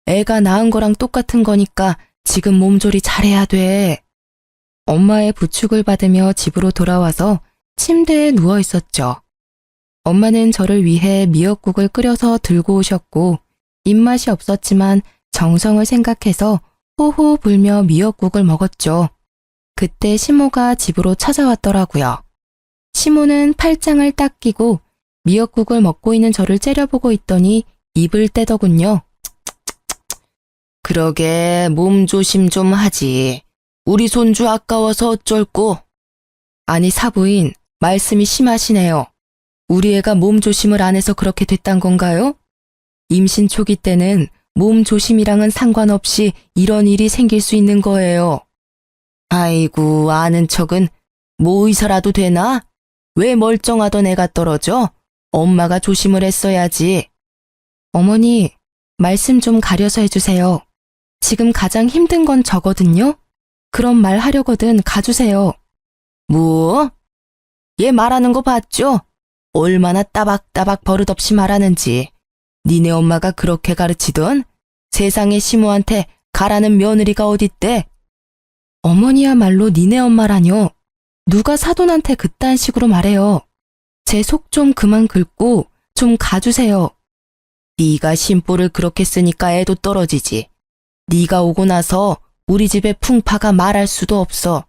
애가 낳은 거랑 똑같은 거니까 지금 몸조리 잘해야 돼. 엄마의 부축을 받으며 집으로 돌아와서 침대에 누워 있었죠. 엄마는 저를 위해 미역국을 끓여서 들고 오셨고 입맛이 없었지만 정성을 생각해서 호호 불며 미역국을 먹었죠. 그때 시모가 집으로 찾아왔더라고요. 시모는 팔짱을 딱 끼고 미역국을 먹고 있는 저를 째려보고 있더니 입을 떼더군요. 그러게 몸 조심 좀 하지. 우리 손주 아까워서 어쩔꼬. 아니 사부인, 말씀이 심하시네요. 우리 애가 몸 조심을 안 해서 그렇게 됐단 건가요? 임신 초기 때는 몸 조심이랑은 상관없이 이런 일이 생길 수 있는 거예요. 아이고, 아는 척은 뭐 의사라도 되나? 왜 멀쩡하던 애가 떨어져? 엄마가 조심을 했어야지. 어머니, 말씀 좀 가려서 해주세요. 지금 가장 힘든 건 저거든요? 그런 말 하려거든 가주세요. 뭐? 얘 말하는 거 봤죠? 얼마나 따박따박 버릇없이 말하는지. 니네 엄마가 그렇게 가르치던? 세상에 시모한테 가라는 며느리가 어딨대? 어머니야말로 니네 엄마라뇨. 누가 사돈한테 그딴 식으로 말해요. 제 속 좀 그만 긁고 좀 가주세요. 네가 심보를 그렇게 쓰니까 애도 떨어지지. 네가 오고 나서 우리 집에 풍파가 말할 수도 없어.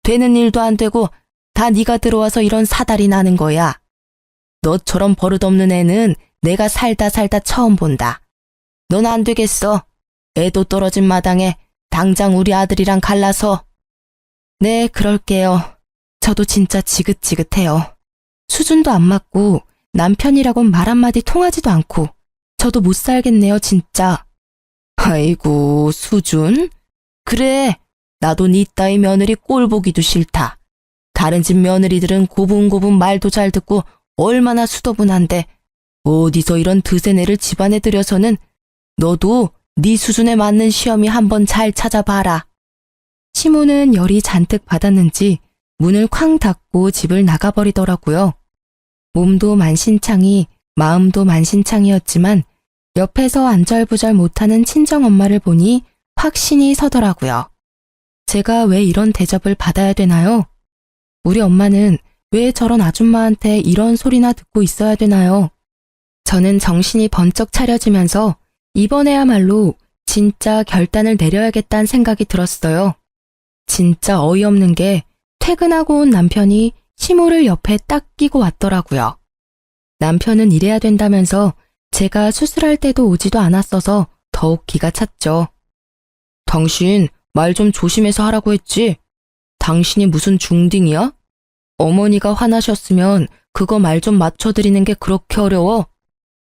되는 일도 안 되고 다 네가 들어와서 이런 사달이 나는 거야. 너처럼 버릇없는 애는 내가 살다 처음 본다. 넌 안 되겠어. 애도 떨어진 마당에 당장 우리 아들이랑 갈라서. 네, 그럴게요. 저도 진짜 지긋지긋해요. 수준도 안 맞고 남편이라곤 말 한마디 통하지도 않고 저도 못 살겠네요, 진짜. 아이고, 수준? 그래, 나도 네 따위 며느리 꼴 보기도 싫다. 다른 집 며느리들은 고분고분 말도 잘 듣고 얼마나 수더분한데 어디서 이런 드센애를 집안에 들여서는 너도 네 수준에 맞는 시험이 한번 잘 찾아봐라. 시모는 열이 잔뜩 받았는지 문을 쾅 닫고 집을 나가버리더라고요. 몸도 만신창이 마음도 만신창이었지만 옆에서 안절부절 못하는 친정엄마를 보니 확신이 서더라고요. 제가 왜 이런 대접을 받아야 되나요? 우리 엄마는 왜 저런 아줌마한테 이런 소리나 듣고 있어야 되나요? 저는 정신이 번쩍 차려지면서 이번에야말로 진짜 결단을 내려야겠다는 생각이 들었어요. 진짜 어이없는 게 퇴근하고 온 남편이 시모를 옆에 딱 끼고 왔더라고요. 남편은 일해야 된다면서 제가 수술할 때도 오지도 않았어서 더욱 기가 찼죠. 당신 말 좀 조심해서 하라고 했지? 당신이 무슨 중딩이야? 어머니가 화나셨으면 그거 말 좀 맞춰드리는 게 그렇게 어려워?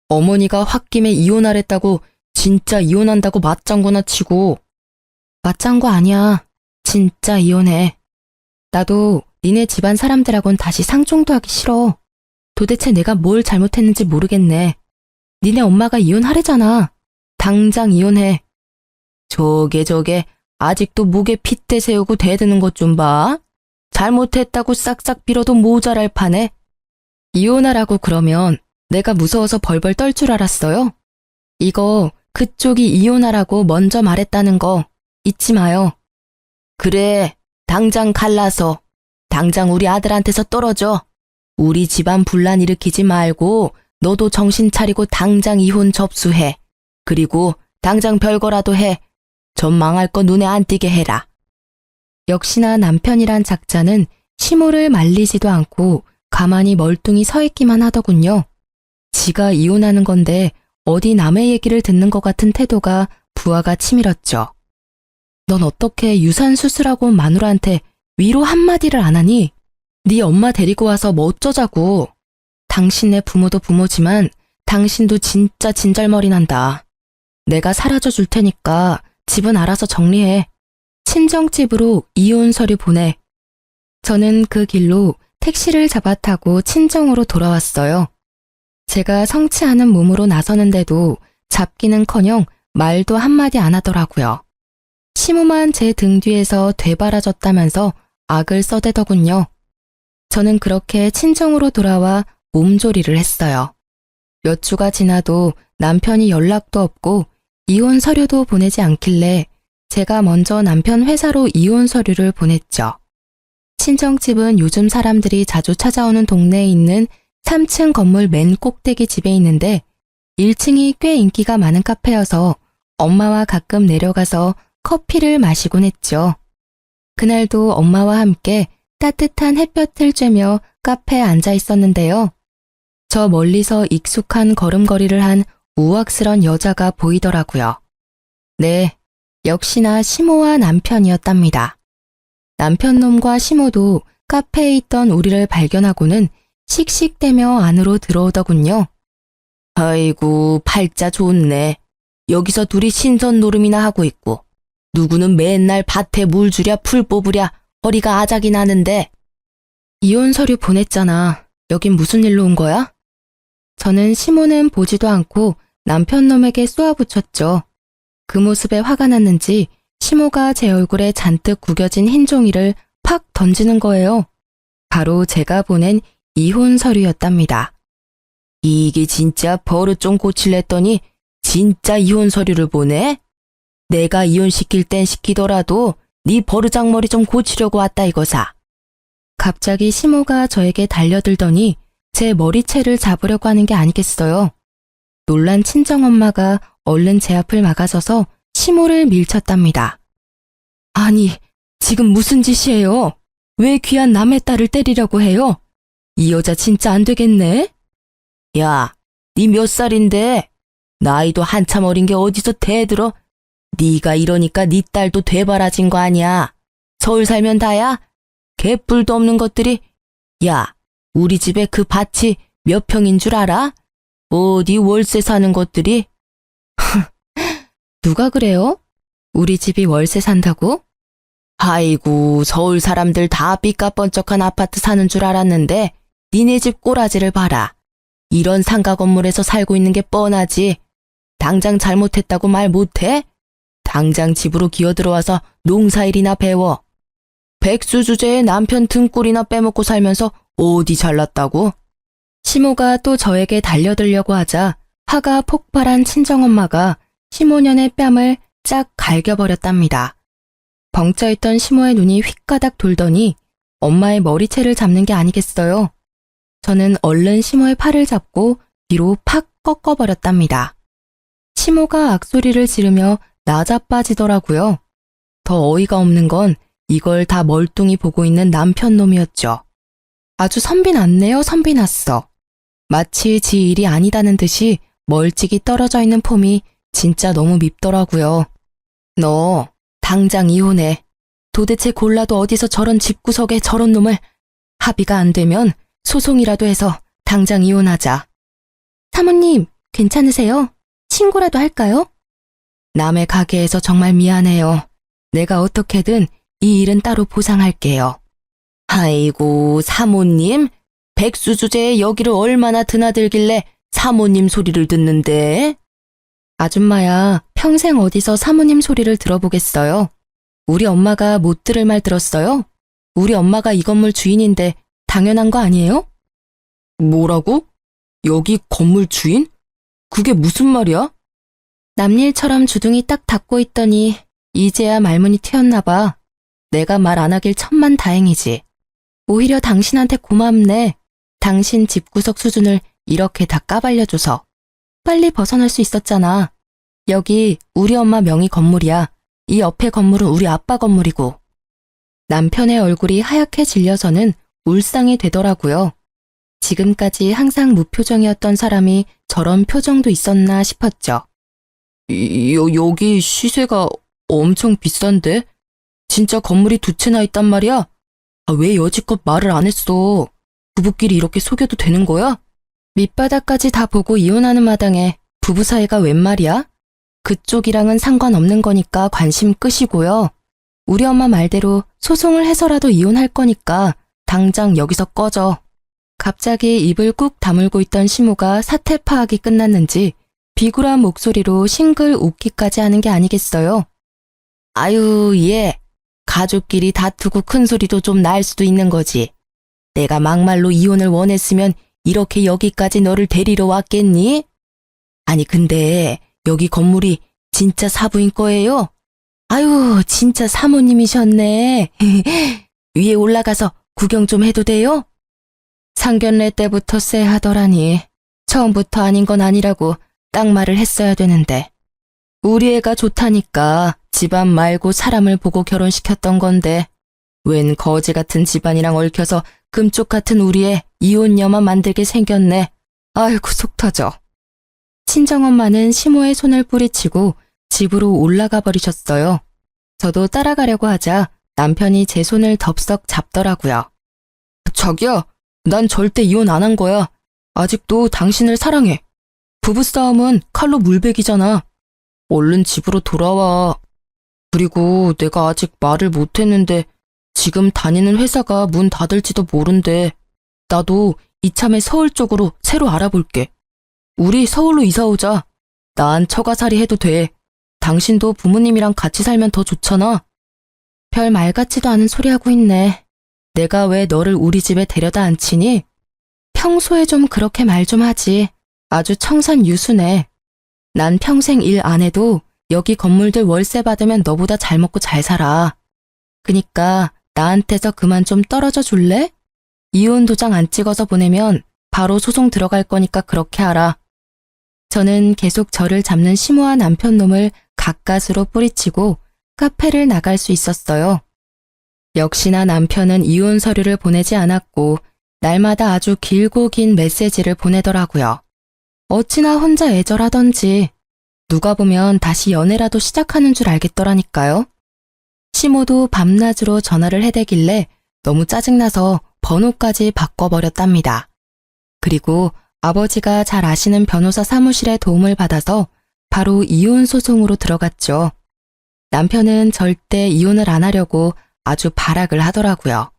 어머니가 홧김에 이혼하랬다고 진짜 이혼한다고 맞장구나 치고. 맞장구 아니야. 진짜 이혼해. 나도 니네 집안 사람들하고는 다시 상종도 하기 싫어. 도대체 내가 뭘 잘못했는지 모르겠네. 니네 엄마가 이혼하래잖아. 당장 이혼해. 저게 아직도 목에 핏대 세우고 대드는 것 좀 봐. 잘못했다고 싹싹 빌어도 모자랄 판에. 이혼하라고 그러면 내가 무서워서 벌벌 떨 줄 알았어요? 이거 그쪽이 이혼하라고 먼저 말했다는 거 잊지 마요. 그래, 당장 갈라서. 당장 우리 아들한테서 떨어져. 우리 집안 분란 일으키지 말고 너도 정신 차리고 당장 이혼 접수해. 그리고 당장 별거라도 해. 전 망할 거 눈에 안 띄게 해라. 역시나 남편이란 작자는 시모를 말리지도 않고 가만히 멀뚱히 서 있기만 하더군요. 지가 이혼하는 건데 어디 남의 얘기를 듣는 것 같은 태도가 부하가 치밀었죠. 넌 어떻게 유산 수술하고 온 마누라한테 위로 한마디를 안 하니? 네 엄마 데리고 와서 뭐 어쩌자고. 당신네 부모도 부모지만 당신도 진짜 진절머리 난다. 내가 사라져 줄 테니까 집은 알아서 정리해. 친정집으로 이혼 서류 보내. 저는 그 길로 택시를 잡아 타고 친정으로 돌아왔어요. 제가 성치 않은 몸으로 나서는데도 잡기는커녕 말도 한마디 안 하더라고요. 시모만 제 등 뒤에서 되바라졌다면서 악을 써대더군요. 저는 그렇게 친정으로 돌아와 몸조리를 했어요. 몇 주가 지나도 남편이 연락도 없고 이혼 서류도 보내지 않길래 제가 먼저 남편 회사로 이혼 서류를 보냈죠. 친정집은 요즘 사람들이 자주 찾아오는 동네에 있는 3층 건물 맨 꼭대기 집에 있는데 1층이 꽤 인기가 많은 카페여서 엄마와 가끔 내려가서 커피를 마시곤 했죠. 그날도 엄마와 함께 따뜻한 햇볕을 쬐며 카페에 앉아 있었는데요. 저 멀리서 익숙한 걸음걸이를 한 우악스런 여자가 보이더라고요. 네, 역시나 시모와 남편이었답니다. 남편놈과 시모도 카페에 있던 우리를 발견하고는 씩씩대며 안으로 들어오더군요. 아이고, 팔자 좋네. 여기서 둘이 신선 노름이나 하고 있고 누구는 맨날 밭에 물 주랴 풀 뽑으랴 허리가 아작이 나는데. 이혼 서류 보냈잖아. 여긴 무슨 일로 온 거야? 저는 시모는 보지도 않고 남편놈에게 쏘아붙였죠. 그 모습에 화가 났는지 시모가 제 얼굴에 잔뜩 구겨진 흰 종이를 팍 던지는 거예요. 바로 제가 보낸 이혼 서류였답니다. 이게 진짜 버릇 좀 고칠랬더니 진짜 이혼 서류를 보내? 내가 이혼시킬 땐 시키더라도 네 버르장머리 좀 고치려고 왔다 이거사. 갑자기 시모가 저에게 달려들더니 제 머리채를 잡으려고 하는 게 아니겠어요. 놀란 친정엄마가 얼른 제 앞을 막아서서 시모를 밀쳤답니다. 아니, 지금 무슨 짓이에요? 왜 귀한 남의 딸을 때리려고 해요? 이 여자 진짜 안 되겠네? 야, 니 몇 살인데? 나이도 한참 어린 게 어디서 대들어? 네가 이러니까 네 딸도 되바라진 거 아니야. 서울 살면 다야? 개뿔도 없는 것들이. 야, 우리 집에 그 밭이 몇 평인 줄 알아? 어디 월세 사는 것들이? 누가 그래요? 우리 집이 월세 산다고? 아이고, 서울 사람들 다 삐까뻔쩍한 아파트 사는 줄 알았는데 니네 집 꼬라지를 봐라. 이런 상가 건물에서 살고 있는 게 뻔하지. 당장 잘못했다고 말 못해? 당장 집으로 기어들어와서 농사일이나 배워. 백수 주제에 남편 등골이나 빼먹고 살면서 어디 잘났다고? 시모가 또 저에게 달려들려고 하자 화가 폭발한 친정엄마가 시모년의 뺨을 쫙 갈겨버렸답니다. 벙쪄있던 시모의 눈이 휙가닥 돌더니 엄마의 머리채를 잡는 게 아니겠어요. 저는 얼른 시모의 팔을 잡고 뒤로 팍 꺾어버렸답니다. 시모가 악소리를 지르며 나자빠지더라고요. 더 어이가 없는 건 이걸 다 멀뚱히 보고 있는 남편 놈이었죠. 아주 선비 났네요, 선비 났어. 마치 지 일이 아니다는 듯이 멀찍이 떨어져 있는 폼이 진짜 너무 밉더라고요. 너 당장 이혼해. 도대체 골라도 어디서 저런 집구석에 저런 놈을. 합의가 안 되면 소송이라도 해서 당장 이혼하자. 사모님, 괜찮으세요? 신고라도 할까요? 남의 가게에서 정말 미안해요. 내가 어떻게든 이 일은 따로 보상할게요. 아이고, 사모님? 백수 주제에 여기를 얼마나 드나들길래 사모님 소리를 듣는데? 아줌마야, 평생 어디서 사모님 소리를 들어보겠어요? 우리 엄마가 못 들을 말 들었어요? 우리 엄마가 이 건물 주인인데 당연한 거 아니에요? 뭐라고? 여기 건물 주인? 그게 무슨 말이야? 남일처럼 주둥이 딱 닫고 있더니 이제야 말문이 트였나 봐. 내가 말 안 하길 천만 다행이지. 오히려 당신한테 고맙네. 당신 집구석 수준을 이렇게 다 까발려줘서. 빨리 벗어날 수 있었잖아. 여기 우리 엄마 명의 건물이야. 이 옆에 건물은 우리 아빠 건물이고. 남편의 얼굴이 하얗게 질려서는 울상이 되더라고요. 지금까지 항상 무표정이었던 사람이 저런 표정도 있었나 싶었죠. 여기 시세가 엄청 비싼데? 진짜 건물이 두 채나 있단 말이야? 왜 여지껏 말을 안 했어? 부부끼리 이렇게 속여도 되는 거야? 밑바닥까지 다 보고 이혼하는 마당에 부부 사이가 웬 말이야? 그쪽이랑은 상관없는 거니까 관심 끄시고요. 우리 엄마 말대로 소송을 해서라도 이혼할 거니까 당장 여기서 꺼져. 갑자기 입을 꾹 다물고 있던 시모가 사태 파악이 끝났는지 비굴한 목소리로 싱글 웃기까지 하는 게 아니겠어요. 아유, 얘. 가족끼리 다투고 큰 소리도 좀 날 수도 있는 거지. 내가 막말로 이혼을 원했으면 이렇게 여기까지 너를 데리러 왔겠니? 아니, 근데 여기 건물이 진짜 사부인 거예요? 아유, 진짜 사모님이셨네. 위에 올라가서 구경 좀 해도 돼요? 상견례 때부터 쎄하더라니. 처음부터 아닌 건 아니라고 딱 말을 했어야 되는데. 우리 애가 좋다니까 집안 말고 사람을 보고 결혼시켰던 건데 웬 거지 같은 집안이랑 얽혀서 금쪽 같은 우리 애 이혼녀만 만들게 생겼네. 아이고 속 터져. 친정엄마는 시모의 손을 뿌리치고 집으로 올라가 버리셨어요. 저도 따라가려고 하자 남편이 제 손을 덥석 잡더라고요. 자기야, 난 절대 이혼 안 한 거야. 아직도 당신을 사랑해. 부부싸움은 칼로 물베기잖아. 얼른 집으로 돌아와. 그리고 내가 아직 말을 못했는데 지금 다니는 회사가 문 닫을지도 모른대. 나도 이참에 서울 쪽으로 새로 알아볼게. 우리 서울로 이사 오자. 난 처가살이 해도 돼. 당신도 부모님이랑 같이 살면 더 좋잖아. 별 말 같지도 않은 소리 하고 있네. 내가 왜 너를 우리 집에 데려다 앉히니? 평소에 좀 그렇게 말 좀 하지. 아주 청산유수네. 난 평생 일 안 해도 여기 건물들 월세 받으면 너보다 잘 먹고 잘 살아. 그니까 나한테서 그만 좀 떨어져 줄래? 이혼 도장 안 찍어서 보내면 바로 소송 들어갈 거니까 그렇게 하라. 저는 계속 저를 잡는 시모한 남편 놈을 가까스로 뿌리치고 카페를 나갈 수 있었어요. 역시나 남편은 이혼 서류를 보내지 않았고 날마다 아주 길고 긴 메시지를 보내더라고요. 어찌나 혼자 애절하던지 누가 보면 다시 연애라도 시작하는 줄 알겠더라니까요. 시모도 밤낮으로 전화를 해대길래 너무 짜증나서 번호까지 바꿔버렸답니다. 그리고 아버지가 잘 아시는 변호사 사무실의 도움을 받아서 바로 이혼 소송으로 들어갔죠. 남편은 절대 이혼을 안 하려고 아주 발악을 하더라고요.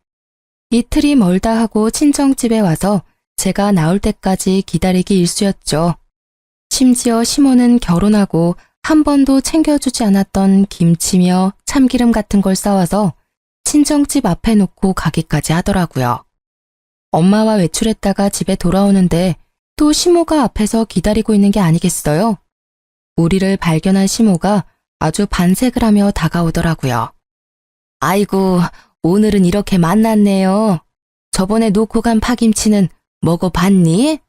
이틀이 멀다 하고 친정집에 와서 제가 나올 때까지 기다리기 일쑤였죠. 심지어 시모는 결혼하고 한 번도 챙겨주지 않았던 김치며 참기름 같은 걸 싸와서 친정집 앞에 놓고 가기까지 하더라고요. 엄마와 외출했다가 집에 돌아오는데 또 시모가 앞에서 기다리고 있는 게 아니겠어요? 우리를 발견한 시모가 아주 반색을 하며 다가오더라고요. 아이고, 오늘은 이렇게 만났네요. 저번에 놓고 간 파김치는 먹어봤니?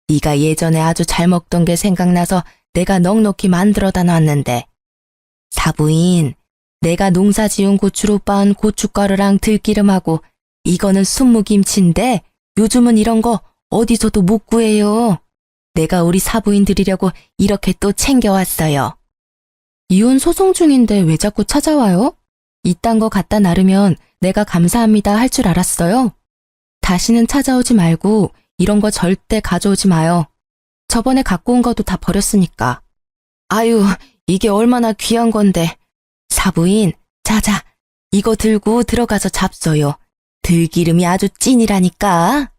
네가 예전에 아주 잘 먹던 게 생각나서 내가 넉넉히 만들어다 놨는데. 사부인, 내가 농사 지은 고추로 빻은 고춧가루랑 들기름하고 이거는 순무김치인데 요즘은 이런 거 어디서도 못 구해요. 내가 우리 사부인 드리려고 이렇게 또 챙겨왔어요. 이혼 소송 중인데 왜 자꾸 찾아와요? 이딴 거 갖다 나르면 내가 감사합니다 할 줄 알았어요. 다시는 찾아오지 말고 이런 거 절대 가져오지 마요. 저번에 갖고 온 것도 다 버렸으니까. 아유, 이게 얼마나 귀한 건데. 사부인, 자자, 이거 들고 들어가서 잡숴요. 들기름이 아주 찐이라니까.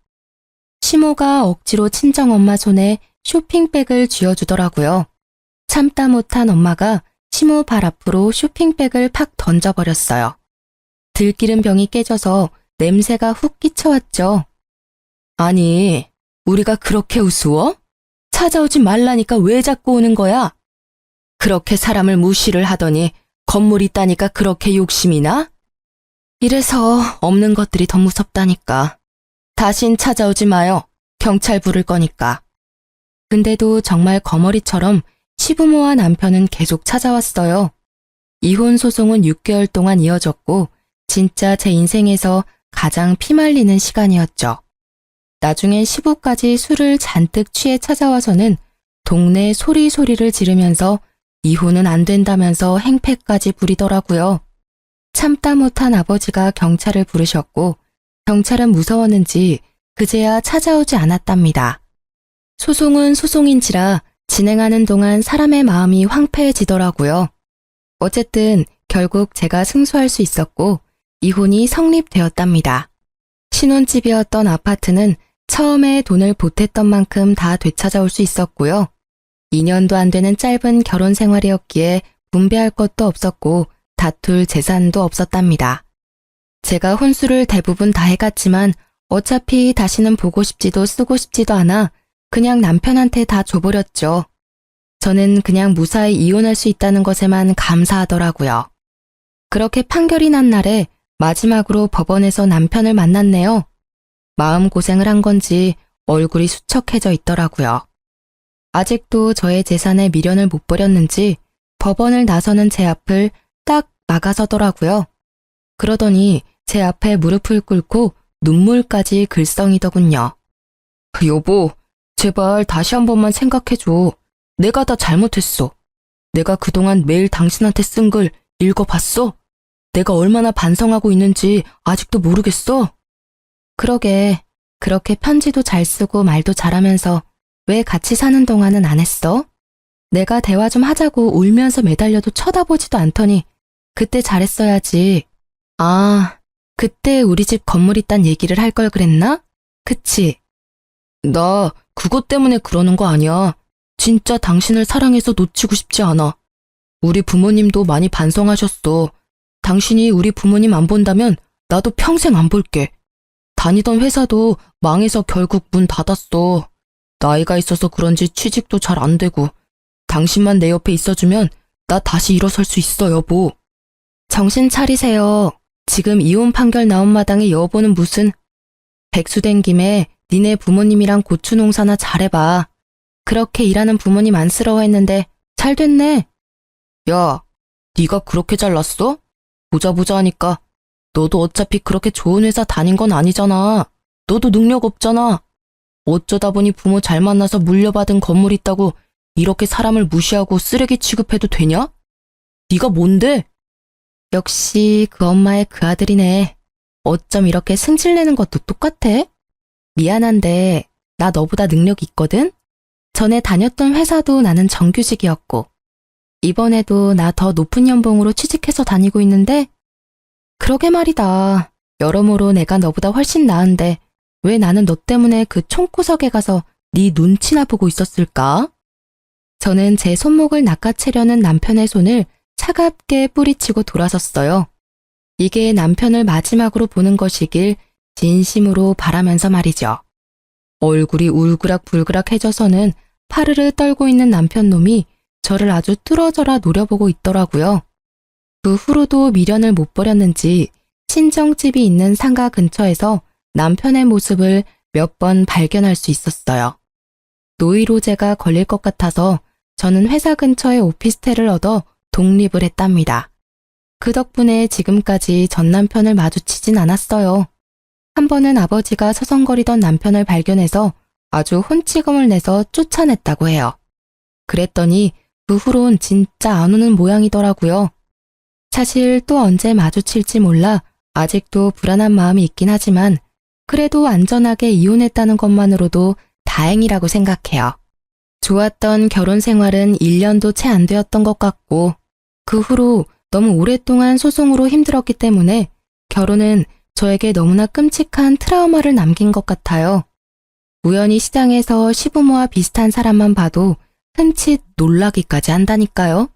시모가 억지로 친정엄마 손에 쇼핑백을 쥐어주더라고요. 참다 못한 엄마가 시모 발 앞으로 쇼핑백을 팍 던져버렸어요. 들기름 병이 깨져서 냄새가 훅 끼쳐왔죠. 아니, 우리가 그렇게 우스워? 찾아오지 말라니까 왜 자꾸 오는 거야? 그렇게 사람을 무시를 하더니 건물 있다니까 그렇게 욕심이 나? 이래서 없는 것들이 더 무섭다니까. 다신 찾아오지 마요. 경찰 부를 거니까. 근데도 정말 거머리처럼 시부모와 남편은 계속 찾아왔어요. 이혼 소송은 6개월 동안 이어졌고 진짜 제 인생에서 가장 피말리는 시간이었죠. 나중엔 시부까지 술을 잔뜩 취해 찾아와서는 동네 소리소리를 지르면서 이혼은 안 된다면서 행패까지 부리더라고요. 참다 못한 아버지가 경찰을 부르셨고 경찰은 무서웠는지 그제야 찾아오지 않았답니다. 소송은 소송인지라 진행하는 동안 사람의 마음이 황폐해지더라고요. 어쨌든 결국 제가 승소할 수 있었고 이혼이 성립되었답니다. 신혼집이었던 아파트는 처음에 돈을 보탰던 만큼 다 되찾아올 수 있었고요. 2년도 안 되는 짧은 결혼 생활이었기에 분배할 것도 없었고 다툴 재산도 없었답니다. 제가 혼수를 대부분 다 해갔지만 어차피 다시는 보고 싶지도 쓰고 싶지도 않아 그냥 남편한테 다 줘버렸죠. 저는 그냥 무사히 이혼할 수 있다는 것에만 감사하더라고요. 그렇게 판결이 난 날에 마지막으로 법원에서 남편을 만났네요. 마음고생을 한 건지 얼굴이 수척해져 있더라고요. 아직도 저의 재산에 미련을 못 버렸는지 법원을 나서는 제 앞을 딱 막아서더라고요. 그러더니 제 앞에 무릎을 꿇고 눈물까지 글썽이더군요. 여보, 제발 다시 한 번만 생각해줘. 내가 다 잘못했어. 내가 그동안 매일 당신한테 쓴 글 읽어봤어? 내가 얼마나 반성하고 있는지 아직도 모르겠어? 그러게, 그렇게 편지도 잘 쓰고 말도 잘하면서 왜 같이 사는 동안은 안 했어? 내가 대화 좀 하자고 울면서 매달려도 쳐다보지도 않더니 그때 잘했어야지. 아, 그때 우리 집 건물 있단 얘기를 할 걸 그랬나? 그치? 나 그것 때문에 그러는 거 아니야. 진짜 당신을 사랑해서 놓치고 싶지 않아. 우리 부모님도 많이 반성하셨어. 당신이 우리 부모님 안 본다면 나도 평생 안 볼게. 다니던 회사도 망해서 결국 문 닫았어. 나이가 있어서 그런지 취직도 잘 안 되고 당신만 내 옆에 있어주면 나 다시 일어설 수 있어, 여보. 정신 차리세요. 지금 이혼 판결 나온 마당에 여보는 무슨. 백수된 김에 니네 부모님이랑 고추 농사나 잘해봐. 그렇게 일하는 부모님 안쓰러워했는데 잘 됐네. 야, 네가 그렇게 잘났어? 보자 하니까 너도 어차피 그렇게 좋은 회사 다닌 건 아니잖아. 너도 능력 없잖아. 어쩌다 보니 부모 잘 만나서 물려받은 건물 있다고 이렇게 사람을 무시하고 쓰레기 취급해도 되냐? 네가 뭔데? 역시 그 엄마의 그 아들이네. 어쩜 이렇게 승질내는 것도 똑같아? 미안한데 나 너보다 능력 있거든? 전에 다녔던 회사도 나는 정규직이었고 이번에도 나 더 높은 연봉으로 취직해서 다니고 있는데 그러게 말이다. 여러모로 내가 너보다 훨씬 나은데 왜 나는 너 때문에 그 총구석에 가서 네 눈치나 보고 있었을까? 저는 제 손목을 낚아채려는 남편의 손을 차갑게 뿌리치고 돌아섰어요. 이게 남편을 마지막으로 보는 것이길 진심으로 바라면서 말이죠. 얼굴이 울그락불그락해져서는 파르르 떨고 있는 남편 놈이 저를 아주 뚫어져라 노려보고 있더라고요. 그 후로도 미련을 못 버렸는지 친정집이 있는 상가 근처에서 남편의 모습을 몇 번 발견할 수 있었어요. 노이로제가 걸릴 것 같아서 저는 회사 근처에 오피스텔을 얻어 독립을 했답니다. 그 덕분에 지금까지 전 남편을 마주치진 않았어요. 한 번은 아버지가 서성거리던 남편을 발견해서 아주 혼치금을 내서 쫓아냈다고 해요. 그랬더니 그 후론 진짜 안 오는 모양이더라고요. 사실 또 언제 마주칠지 몰라 아직도 불안한 마음이 있긴 하지만 그래도 안전하게 이혼했다는 것만으로도 다행이라고 생각해요. 좋았던 결혼 생활은 1년도 채 안 되었던 것 같고 그 후로 너무 오랫동안 소송으로 힘들었기 때문에 결혼은 저에게 너무나 끔찍한 트라우마를 남긴 것 같아요. 우연히 시장에서 시부모와 비슷한 사람만 봐도 흠칫 놀라기까지 한다니까요.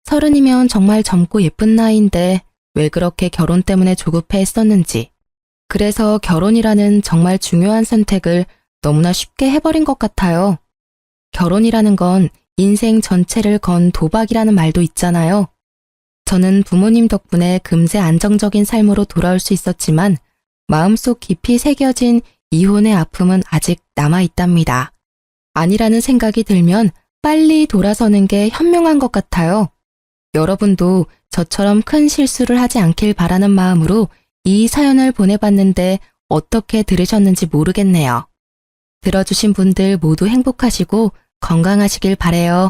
30이면 정말 젊고 예쁜 나이인데 왜 그렇게 결혼 때문에 조급해 했었는지. 그래서 결혼이라는 정말 중요한 선택을 너무나 쉽게 해버린 것 같아요. 결혼이라는 건 인생 전체를 건 도박이라는 말도 있잖아요. 저는 부모님 덕분에 금세 안정적인 삶으로 돌아올 수 있었지만 마음속 깊이 새겨진 이혼의 아픔은 아직 남아있답니다. 아니라는 생각이 들면 빨리 돌아서는 게 현명한 것 같아요. 여러분도 저처럼 큰 실수를 하지 않길 바라는 마음으로 이 사연을 보내봤는데 어떻게 들으셨는지 모르겠네요. 들어주신 분들 모두 행복하시고 건강하시길 바래요.